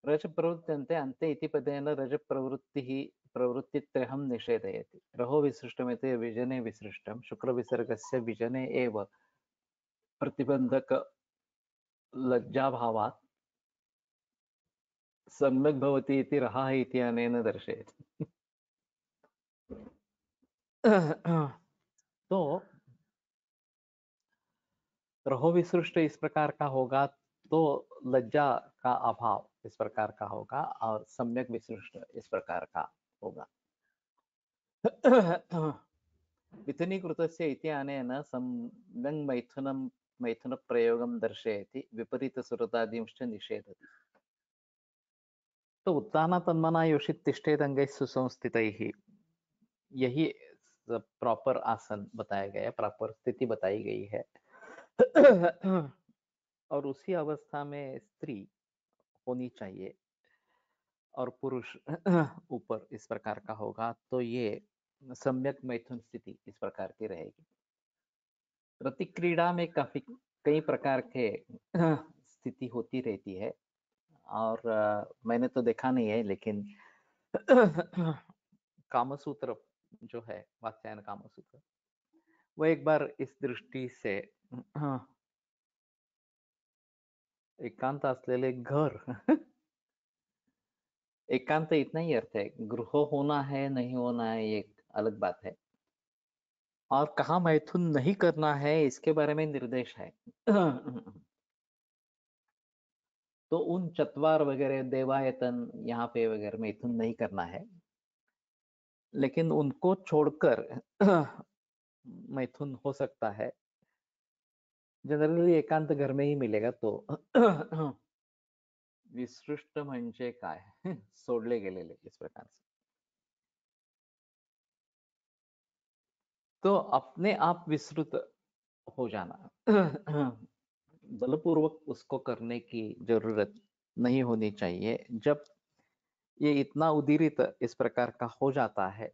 रज प्रवृत्त्यन्ते अन्ते इति पदेन रज प्रवृत्तिः प्रवृत्तित्रयं निषेधयति रहो विसृष्टमिति विजने विसृष्टं शुक्रविसर्गस्य विजने एव प्रतिबन्धक लज्जाभावात् सम्यक् भवति इति रहाः इति अनेन दर्शयति। तो रहो विसृष्ट इस प्रकार का होगा तो लज्जा का अभाव इस प्रकार का होगा और सम्यक विसृष्ट इस प्रकार का होगा। मिथुनीकृतस्य इति अनेन सम्यङ् मैथुनप्रयोगं दर्शयति विपरीतसुरतादींश्च निषेधति। तो उत्ताना तन्मना योषित तिष्ठेदंगैः सुसंस्थितैः यही प्रॉपर आसन बताया गया है, प्रॉपर स्थिति बताई गई है। और उसी अवस्था में स्त्री होनी चाहिए और पुरुष ऊपर इस प्रकार का होगा तो ये सम्यक मैथुन स्थिति इस प्रकार की रहेगी। प्रतिक्रीड़ा में काफी कई प्रकार के स्थिति होती रहती है और मैंने तो देखा नहीं है लेकिन कामसूत्र जो है वात्स्यायन कामसूत्र वो एक बार इस दृष्टि से एकांत असलेले घर एकांत इतना ही अर्थ है, गृह होना है नहीं होना है ये एक अलग बात है और कहाँ मैथुन नहीं करना है इसके बारे में निर्देश है। तो उन चतवार वगैरह देवायतन यहाँ पे वगैरह मैथुन नहीं करना है लेकिन उनको छोड़कर मैथुन हो सकता है। जनरली एकांत घर में ही मिलेगा तो विसृष्ट म्हणजे काय सोडले गेलेले इस प्रकार से तो अपने आप विस्तृत हो जाना बलपूर्वक उसको करने की जरूरत नहीं होनी चाहिए जब ये इतना उदीरित इस प्रकार का हो जाता है।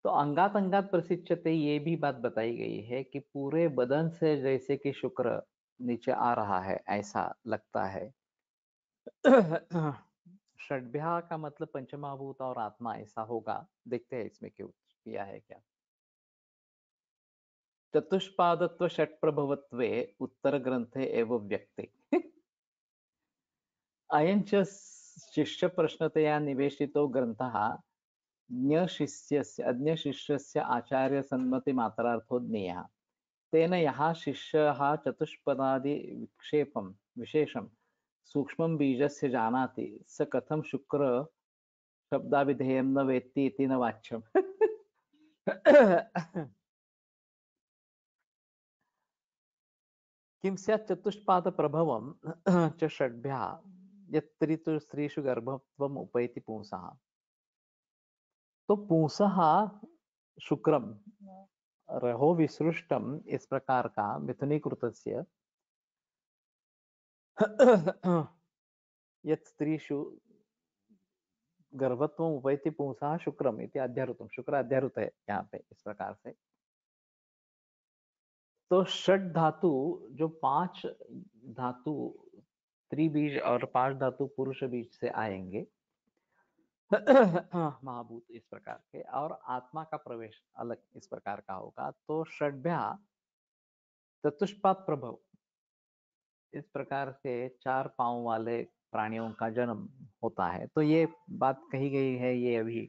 तो अंगात अंगात प्रसिच्यते ये भी बात बताई गई है कि पूरे बदन से जैसे कि शुक्र नीचे आ रहा है ऐसा लगता है। षड्भ्या का मतलब पंचमहाभूत और आत्मा ऐसा होगा, देखते हैं इसमें क्यों किया है क्या। चतुष्पादत्व षट्प्रभवत्वे उत्तर ग्रंथे एव व्यक्ते अयं च शिष्य प्रश्नतया निवेशितो ग्रंथः अन्यशिष्यस्य आचार्यसम्मति मात्रार्थो ज्ञेयः तेन यः शिष्यः चतुष्पदादि विक्षेपं विशेषं सूक्ष्मं बीजस्य जानाति स कथं शुक्र शब्दाभिधेयं न वेत्ति इति न वाच्यम्। किं स्यात् चतुष्पाद प्रभवं च षड्भ्या यत्रितु स्त्रीषु गर्भत्वम् उपैति पुंसः। तो पुंसः शुक्रम रहो विसृष्टम इस प्रकार का मिथुनीकृतस्य यत् स्त्रीषु गर्भत्वम् उपैति पुंसः शुक्रम इति अध्यारोतम शुक्र अध्यारोत है यहाँ पे इस प्रकार से तो षट धातु जो 5 धातु त्रिबीज और 5 धातु पुरुष बीज से आएंगे महाभूत इस प्रकार के, और आत्मा का प्रवेश अलग इस प्रकार का होगा, तो षड्भ्या चतुष्पाद प्रभव इस प्रकार से 4 पांव वाले प्राणियों का जन्म होता है। तो ये बात कही गई है, ये अभी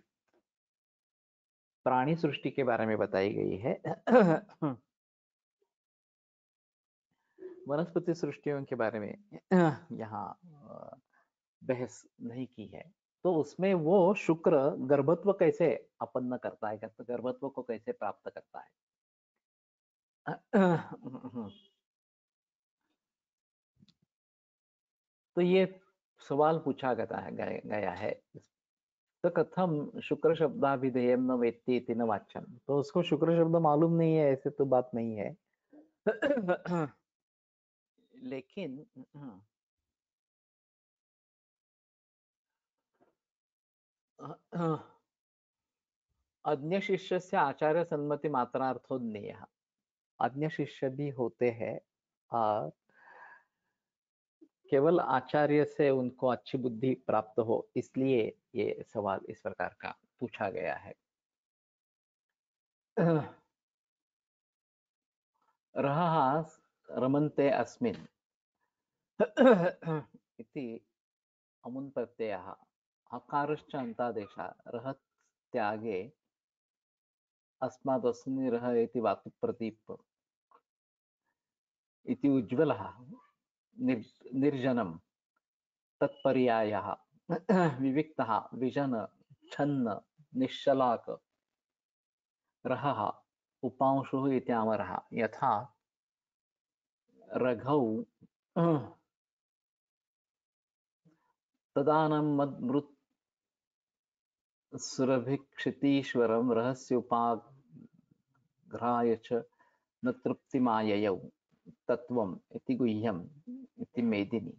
प्राणी सृष्टि के बारे में बताई गई है। वनस्पति सृष्टियों के बारे में यहाँ बहस नहीं की है। तो उसमें वो शुक्र गर्भत्व कैसे अपन्न करता है, गर्भत्व को कैसे प्राप्त करता है। तो ये सवाल पूछा गया है, तो कथम शुक्र शब्दाभिधेयम न वेत्ति इति न वाच्यम। तो उसको शुक्र शब्द मालूम नहीं है, ऐसे तो बात नहीं है। लेकिन अन्य शिष्य से आचार्य सम्मति मात्रार्थो ज्ञेय, अन्य शिष्य भी होते हैं और केवल आचार्य से उनको अच्छी बुद्धि प्राप्त हो, इसलिए ये सवाल इस प्रकार का पूछा गया है। रहा रमन्ते अस्मिन् इति अमुन् प्रत्ययः अकारश्च अन्तादेशः रहत् त्यागे अस्मादस्मिन् रह इति वातु प्रतीप इति उज्ज्वलः निर्जनं तत्पर्यायः विविक्तः विजन छन्न निश्चलाक रहः उपांशुः इति अमरः यथा रघौ तदानं मद्मृत् सुरभिक्षितीश्वरं रहस्योपाघ्राय च न तृप्तिमाययौ तत्वम् इति गुह्यम् इति मेदिनी।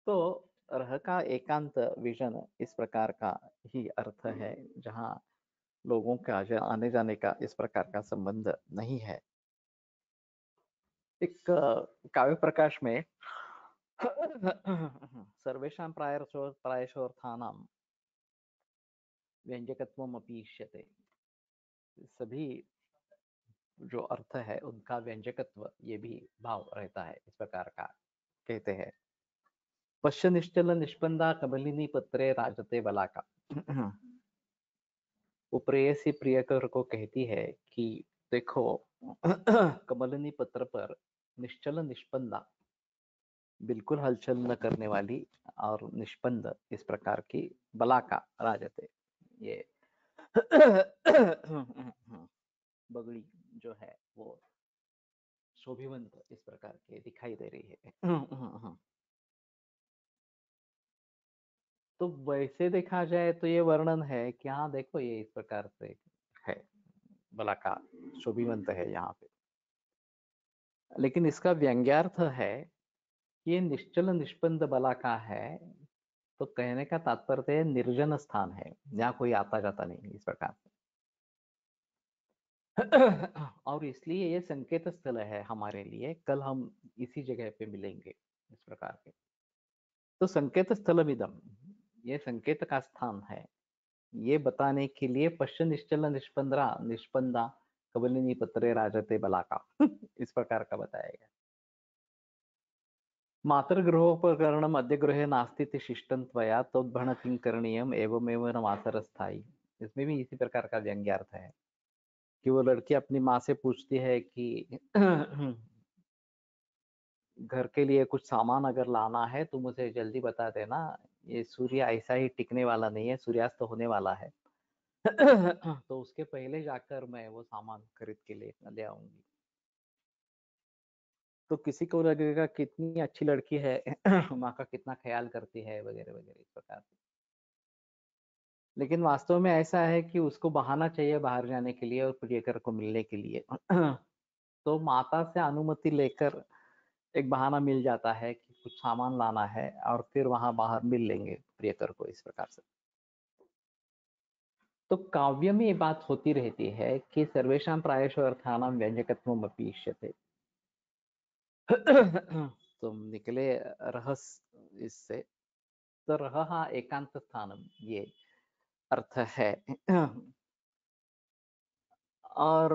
तो रह का एकांत विजन इस प्रकार का ही अर्थ है, जहाँ लोगों का आने जाने का इस प्रकार का संबंध नहीं है। एक काव्य प्रकाश में सर्वेषां प्रायशोर्थानां व्यंजकत्वमपि इष्यते, सभी जो अर्थ है उनका व्यंजकत्व ये भी भाव रहता है, इस प्रकार का कहते हैं। पश्य निश्चल निष्पन्दा कमलिनी पत्रे राजते बलाका। वो प्रेयसी प्रियकर को कहती है कि देखो कमलिनी पत्र पर निश्चल निष्पन्दा, बिल्कुल हलचल न करने वाली और निष्पन्द इस प्रकार की बलाका राजते, ये बगड़ी जो है वो शोभिवंत इस प्रकार के दिखाई दे रही है। तो वैसे देखा जाए तो ये वर्णन है कि हाँ देखो ये इस प्रकार से है, बलाका शोभिवंत है यहाँ पे। लेकिन इसका व्यंग्यार्थ है कि ये निश्चल निष्पन्द बलाका है, तो कहने का तात्पर्य निर्जन स्थान है, यहाँ कोई आता जाता नहीं इस प्रकार से। और इसलिए ये संकेत स्थल है हमारे लिए, कल हम इसी जगह पे मिलेंगे इस प्रकार के। तो संकेत स्थल विदम, ये संकेत का स्थान है, ये बताने के लिए पश्च निश्चल निष्पन्दा कबलिनी पत्रे राजते बलाका इस प्रकार का बताया गया। मातृगृहोपकरणम अद्य गृहे नास्ति शिष्टं त्वया तोद्भण किं करणीयम एवमेव न मातरस्थायी। इसमें भी इसी प्रकार का व्यंग्यार्थ है कि वो लड़की अपनी माँ से पूछती है कि घर के लिए कुछ सामान अगर लाना है तो मुझे जल्दी बता देना, ये सूर्य ऐसा ही टिकने वाला नहीं है, सूर्यास्त होने वाला है। तो उसके पहले जाकर मैं वो सामान खरीद के ले आऊंगी। तो किसी को लगेगा कितनी अच्छी लड़की है, माँ का कितना ख्याल करती है वगैरह वगैरह इस प्रकार से। लेकिन वास्तव में ऐसा है कि उसको बहाना चाहिए बाहर जाने के लिए और प्रियकर को मिलने के लिए। तो माता से अनुमति लेकर एक बहाना मिल जाता है कि कुछ सामान लाना है, और फिर वहां बाहर मिल लेंगे प्रियकर को इस प्रकार से। तो काव्य में ये बात होती रहती है कि सर्वेषां प्रायशो अर्थानां व्यंजकत्वम् अपि इष्यते। तो निकले रहस्य इससे, तो रहा एकांत स्थानम, ये अर्थ है। और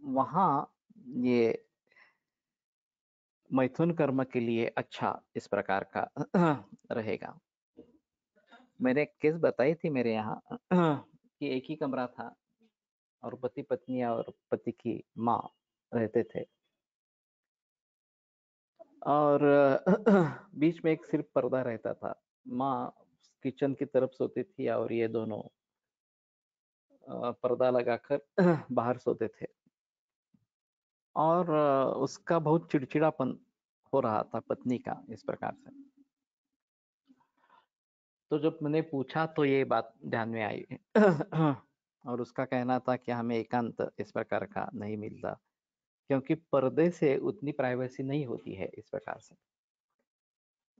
वहाँ ये मैथुन कर्म के लिए अच्छा इस प्रकार का रहेगा। मैंने एक केस बताई थी मेरे यहाँ कि एक ही कमरा था और पति पत्नी और पति की माँ रहते थे, और बीच में एक सिर्फ पर्दा रहता था। माँ किचन की तरफ सोती थी और ये दोनों पर्दा लगाकर बाहर सोते थे। और उसका बहुत चिड़चिड़ापन हो रहा था पत्नी का इस प्रकार से। तो जब मैंने पूछा तो ये बात ध्यान में आई। और उसका कहना था कि हमें एकांत इस प्रकार का नहीं मिलता, क्योंकि पर्दे से उतनी प्राइवेसी नहीं होती है इस प्रकार से।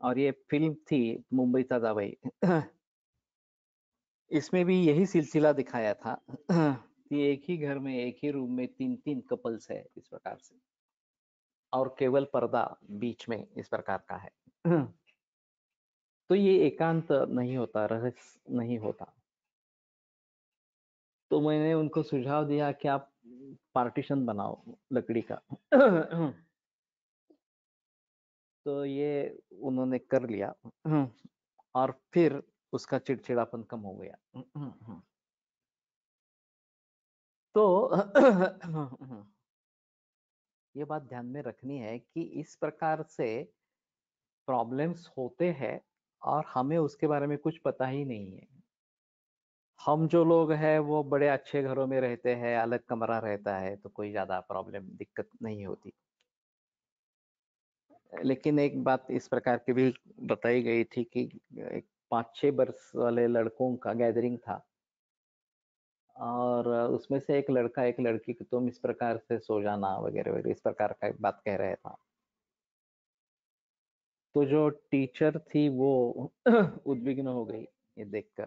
और ये फिल्म थी मुंबईचा जावई, इसमें भी यही सिलसिला दिखाया था कि एक ही घर में एक ही रूम में तीन तीन कपल्स है इस प्रकार से, और केवल पर्दा बीच में इस प्रकार का है। तो ये एकांत नहीं होता, रहस्य नहीं होता। तो मैंने उनको सुझाव दिया कि आप पार्टीशन बनाओ लकड़ी का। तो ये उन्होंने कर लिया, और फिर उसका चिड़चिड़ापन कम हो गया। तो ये बात ध्यान में रखनी है कि इस प्रकार से प्रॉब्लम्स होते हैं और हमें उसके बारे में कुछ पता ही नहीं है। हम जो लोग हैं वो बड़े अच्छे घरों में रहते हैं, अलग कमरा रहता है, तो कोई ज्यादा प्रॉब्लम दिक्कत नहीं होती। लेकिन एक बात इस प्रकार की भी बताई गई थी कि एक 5-6 वर्ष वाले लड़कों का गैदरिंग था, और उसमें से एक लड़का एक लड़की को तुम इस प्रकार से सो जाना वगैरह वगैरह इस प्रकार का एक बात कह रहा था। तो जो टीचर थी वो उद्विग्न हो गई ये देखकर।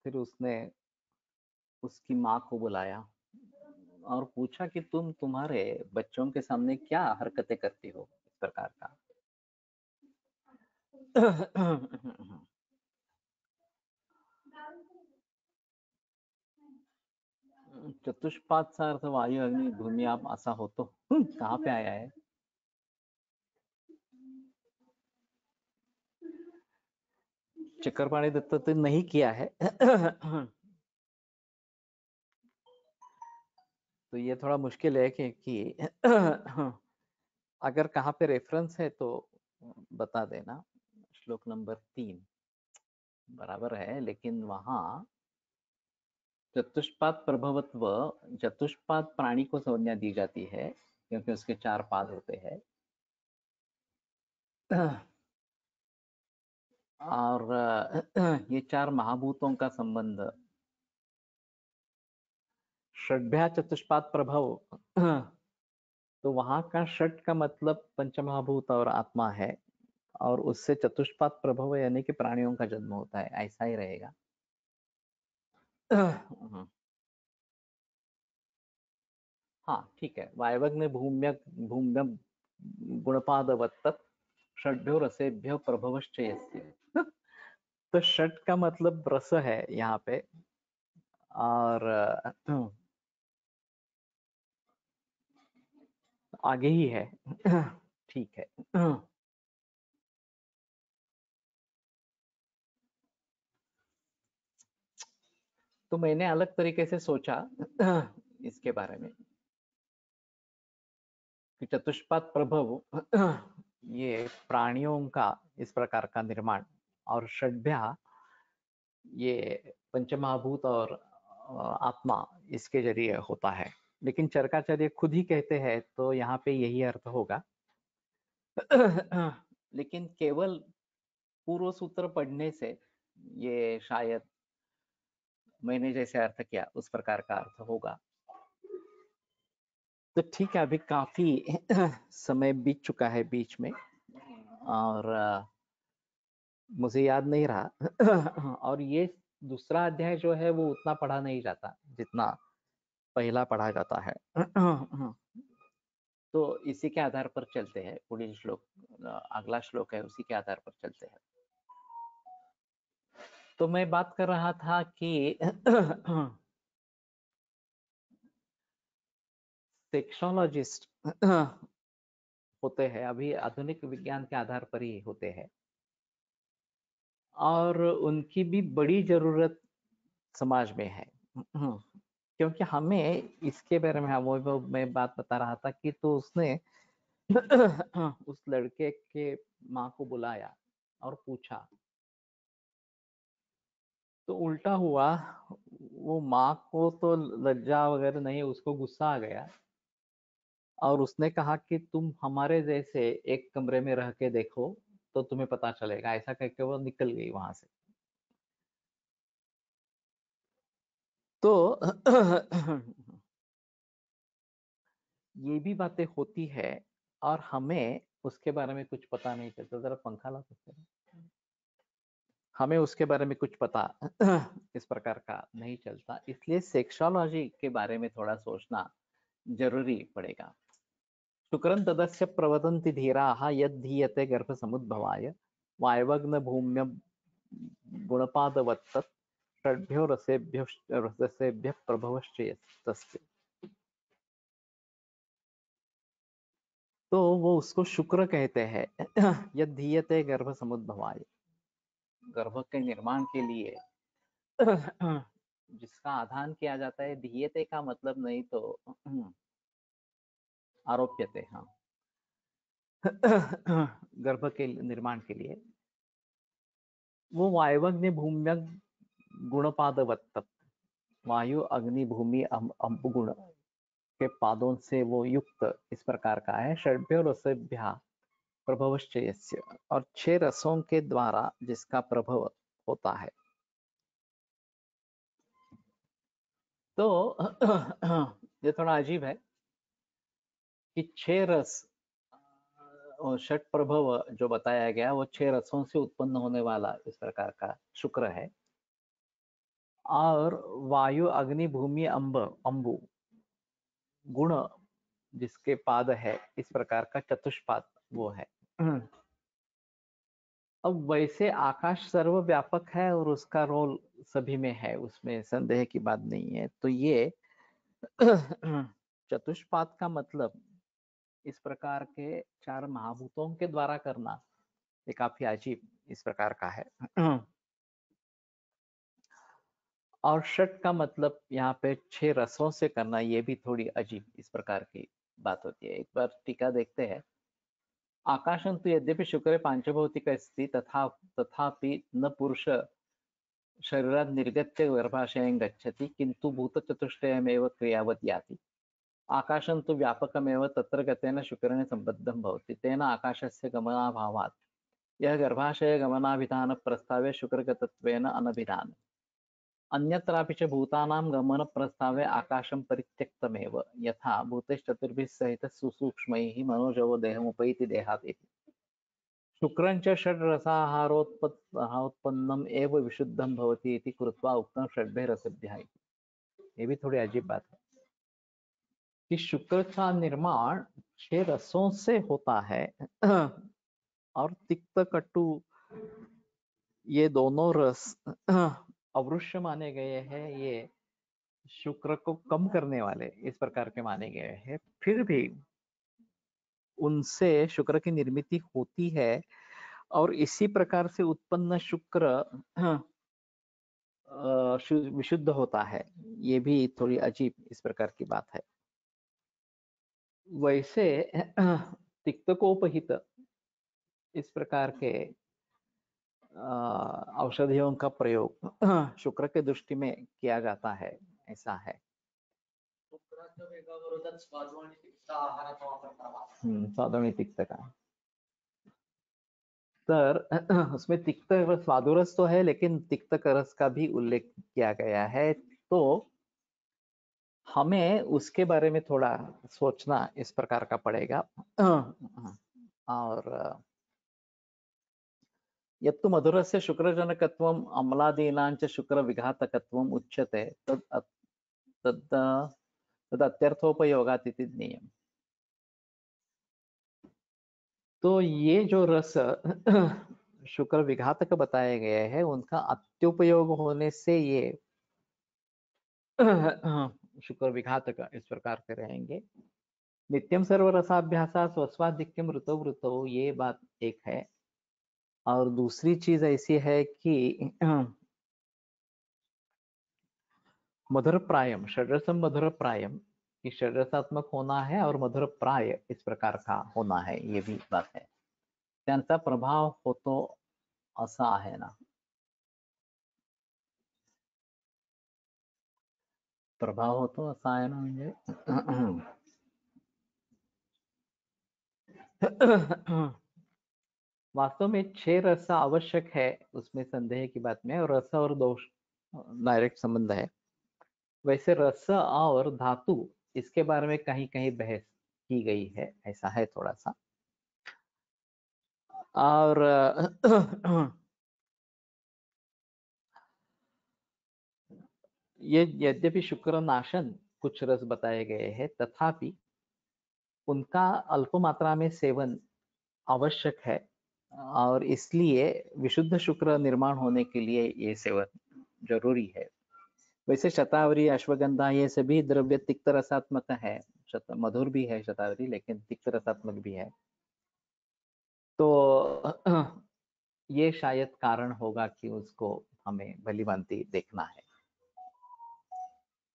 फिर उसने उसकी माँ को बुलाया और पूछा कि तुम तुम्हारे बच्चों के सामने क्या हरकतें करती हो इस प्रकार का। चतुष्पाद सा अर्थ वायु अग्नि भूमि आप असा होतो। कहाँ पे आया है? चक्रपाणी दत्त तो नहीं किया है। तो ये थोड़ा मुश्किल है कि अगर कहाँ पे रेफरेंस है तो बता देना। श्लोक नंबर 3 बराबर है, लेकिन वहां चतुष्पाद प्रभवत्व, चतुष्पाद प्राणी को संज्ञा दी जाती है क्योंकि उसके 4 पाद होते हैं। और ये 4 महाभूतों का संबंध षड्भ्या चतुष्पाद प्रभव। तो वहां का षट का मतलब पंचमहाभूत और आत्मा है, और उससे चतुष्पाद प्रभव यानी कि प्राणियों का जन्म होता है, ऐसा ही रहेगा। हाँ ठीक है। वायवग्ने भूम्य भूम्य गुणपादवत्त षड्भ्यो रसेभ्यो प्रभवश्च यस्य। तो षट का मतलब रस है यहाँ पे, और आगे ही है। ठीक है। तो मैंने अलग तरीके से सोचा इसके बारे में कि चतुष्पाद प्रभव ये प्राणियों का इस प्रकार का निर्माण, और षड्भ्या ये पंचमहाभूत और आत्मा इसके जरिए होता है। लेकिन चरकाचार्य खुद ही कहते हैं तो यहाँ पे यही अर्थ होगा। लेकिन केवल पूर्व सूत्र पढ़ने से ये शायद मैंने जैसे अर्थ किया उस प्रकार का अर्थ होगा। तो ठीक है, अभी काफी समय बीत चुका है बीच में, और मुझे याद नहीं रहा। और ये दूसरा अध्याय जो है वो उतना पढ़ा नहीं जाता जितना पहला पढ़ा जाता है। तो इसी के आधार पर चलते हैं, पुढील श्लोक, अगला श्लोक है उसी के आधार पर चलते हैं। तो मैं बात कर रहा था कि सेक्सोलॉजिस्ट होते हैं, अभी आधुनिक विज्ञान के आधार पर ही होते हैं, और उनकी भी बड़ी जरूरत समाज में है। क्योंकि हमें इसके बारे में, वो मैं बात बता रहा था कि तो उसने उस लड़के के माँ को बुलाया और पूछा, तो उल्टा हुआ, वो माँ को तो लज्जा वगैरह नहीं, उसको गुस्सा आ गया और उसने कहा कि तुम हमारे जैसे एक कमरे में रह के देखो तो तुम्हें पता चलेगा। ऐसा कहकर वो निकल गई वहां से। तो ये भी बातें होती है और हमें उसके बारे में कुछ पता नहीं चलता। जरा पंखा ला सकते हैं? हमें उसके बारे में कुछ पता इस प्रकार का नहीं चलता, इसलिए सेक्सोलॉजी के बारे में थोड़ा सोचना जरूरी पड़ेगा। शुक्रं तदस्य प्रवदन्ति धीराः यद्धीयते गर्भसमुद्भवाय वायवग्न भूम्य गुणपादवत्तत् षड्भ्यो रसेभ्यः प्रभवश्च तस्य। तो वो उसको शुक्र कहते हैं। यद्धीयते गर्भ समुद्भवाय, गर्भ के निर्माण के लिए जिसका आधान किया जाता है। धीयते का मतलब नहीं तो आरोप्यते, हाँ। गर्भ के निर्माण के लिए वो वायवग्नि भूम्य गुणपादवत्त, वायु अग्नि भूमि अम्ब गुण के पादों से वो युक्त इस प्रकार का है। षड्भ्यो रसेभ्यः प्रभवश्च यस्य, और 6 रसों के द्वारा जिसका प्रभव होता है। तो ये थोड़ा अजीब है कि 6 रस और षट प्रभव जो बताया गया वो 6 रसों से उत्पन्न होने वाला इस प्रकार का शुक्र है। और वायु अग्नि भूमि अम्बु गुण जिसके पाद है, इस प्रकार का चतुष्पाद वो है। अब वैसे आकाश सर्वव्यापक है और उसका रोल सभी में है, उसमें संदेह की बात नहीं है। तो ये चतुष्पाद का मतलब इस प्रकार के 4 महाभूतों के द्वारा करना ये काफी अजीब इस प्रकार का है। और षट का मतलब यहाँ पे 6 रसों से करना, ये भी थोड़ी अजीब इस प्रकार की बात होती है। एक बार टीका देखते हैं। आकाशं तु यद्यपि शुक्रे पांचभौतिक अस्ति तथापि न पुरुष शरीरात् निर्गत्य गर्भाशयं गच्छति, किन्तु भूतचतुष्टयमेव क्रियावत् याति। आकाशं तु व्यापकमेव तत्र गतेन शुक्रेण सम्बद्धं भवति, तेन आकाशस्य गमनाभावात् यह गर्भाशय गमनाभिधान प्रस्तावे शुक्रगतत्वेन अनभिधान। अन्यत्रापि च भूतानां गमन प्रस्तावे आकाशं परित्यक्तमेव, यथा भूतैश्चतुर्भिः सहितः सुसूक्ष्मैः मनोजवो देहमुपैति देहात् इति। शुक्रं च षड्रसाहारोत्पन्नम् एव विशुद्धं भवति इति कृत्वा उक्तं षड्भ्यः रसेभ्यः। ये भी थोड़ी अजीब बात है कि शुक्र का निर्माण 6 रसों से होता है और तिक्त कटु ये दोनों रस अवृष्य माने गए हैं। ये शुक्र को कम करने वाले इस प्रकार के माने गए हैं। फिर भी उनसे शुक्र की निर्मिति होती है और इसी प्रकार से उत्पन्न शुक्र विशुद्ध होता है। ये भी थोड़ी अजीब इस प्रकार की बात है। वैसे तिक्तकोपहित इस प्रकार के औषधियों का प्रयोग शुक्र के दृष्टि में किया जाता है, ऐसा है। स्वादोनी तिक्त का, तर उसमें तिक्त स्वादुरस तो है, लेकिन तिक्त रस का भी उल्लेख किया गया है। तो हमें उसके बारे में थोड़ा सोचना इस प्रकार का पड़ेगा। और यत्तु मधुरस्य शुक्रजनकत्वम् अम्लादीनाञ्च शुक्रविघातकत्वम् उच्यते तदत्यर्थोपयोगात् इति ज्ञेयम्। तो ये जो रस शुक्र विघातक बताए गए हैं उनका अत्युपयोग होने से ये शुक्र विघातक इस प्रकार से रहेंगे। नित्यम सर्वरसाभ्यासा स्वस्वाधिक्यम ऋतो ऋतो, ये बात एक है। और दूसरी चीज ऐसी है कि मधुर प्रायम षड्रसम मधुर प्रायम कि षड्रसात्मक होना है और मधुर प्राय इस प्रकार का होना है, ये भी बात है। त्यांचा प्रभाव होतो असा आहे ना, प्रभाव होतो असा आहे ना म्हणजे वास्तव में 6 रस आवश्यक है, उसमें संदेह की बात में, और रस और दोष डायरेक्ट संबंध है। वैसे रस और धातु इसके बारे में कहीं कहीं बहस की गई है, ऐसा है थोड़ा सा। और ये यद्यपि शुक्र नाशन कुछ रस बताए गए हैं, तथापि उनका अल्प मात्रा में सेवन आवश्यक है, और इसलिए विशुद्ध शुक्र निर्माण होने के लिए ये सेवन जरूरी है। वैसे शतावरी, अश्वगंधा, ये सभी द्रव्य तिक्त रसात्मक है। मधुर भी है शतावरी, लेकिन तिक्त रसात्मक भी है। तो ये शायद कारण होगा कि उसको हमें भली भांति देखना है।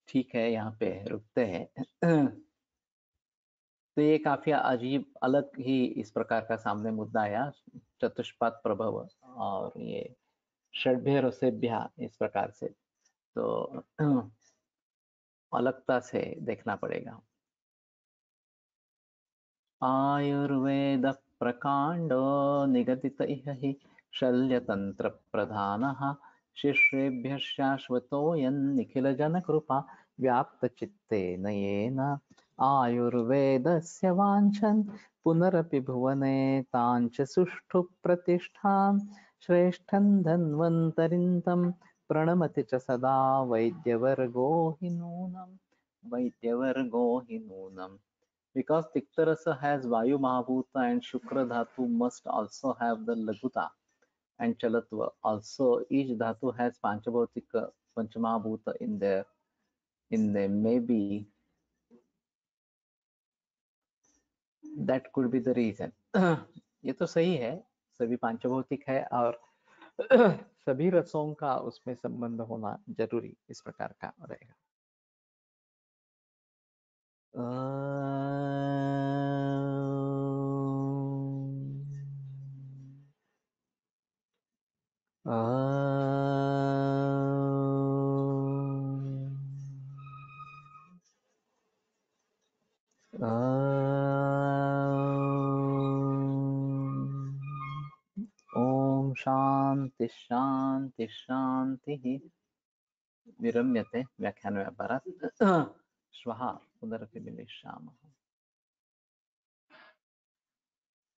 ठीक है, यहाँ पे रुकते हैं। तो ये काफी अजीब अलग ही इस प्रकार का सामने मुद्दा आया, चतुष्पाद प्रभव और ये षड्भ्य रसेभ्य इस प्रकार से, तो अलगता से देखना पड़ेगा। आयुर्वेद प्रकांडो निगदित इह हि शल्यतंत्र प्रधानः शिष्येभ्यः शाश्वतोऽयन् जनकृपा व्याप्त चित्तेन येन आयुर्वेदस्य वाञ्छन् पुनरपि भुवने ताञ्च सुष्ठु प्रतिष्ठां श्रेष्ठं धन्वन्तरिं तं प्रणमति च सदा वैद्यवर्गो हि नूनम्। Because Tiktarasa has Vayu Mahabhuta and Shukra Dhatu must also have the Laguta and Chalatva. Also, each Dhatu has Panchabhautika, Panchamahabhuta in there. Maybe that could be the reason. ये तो सही है, सभी पांचभौतिक है और सभी रसों का उसमें संबंध होना जरूरी इस प्रकार का रहेगा। ओम शांति शांति शांति। विरम्यते व्याख्यान व्यापारात्। श्वः पुनरपि मिलिष्यामः।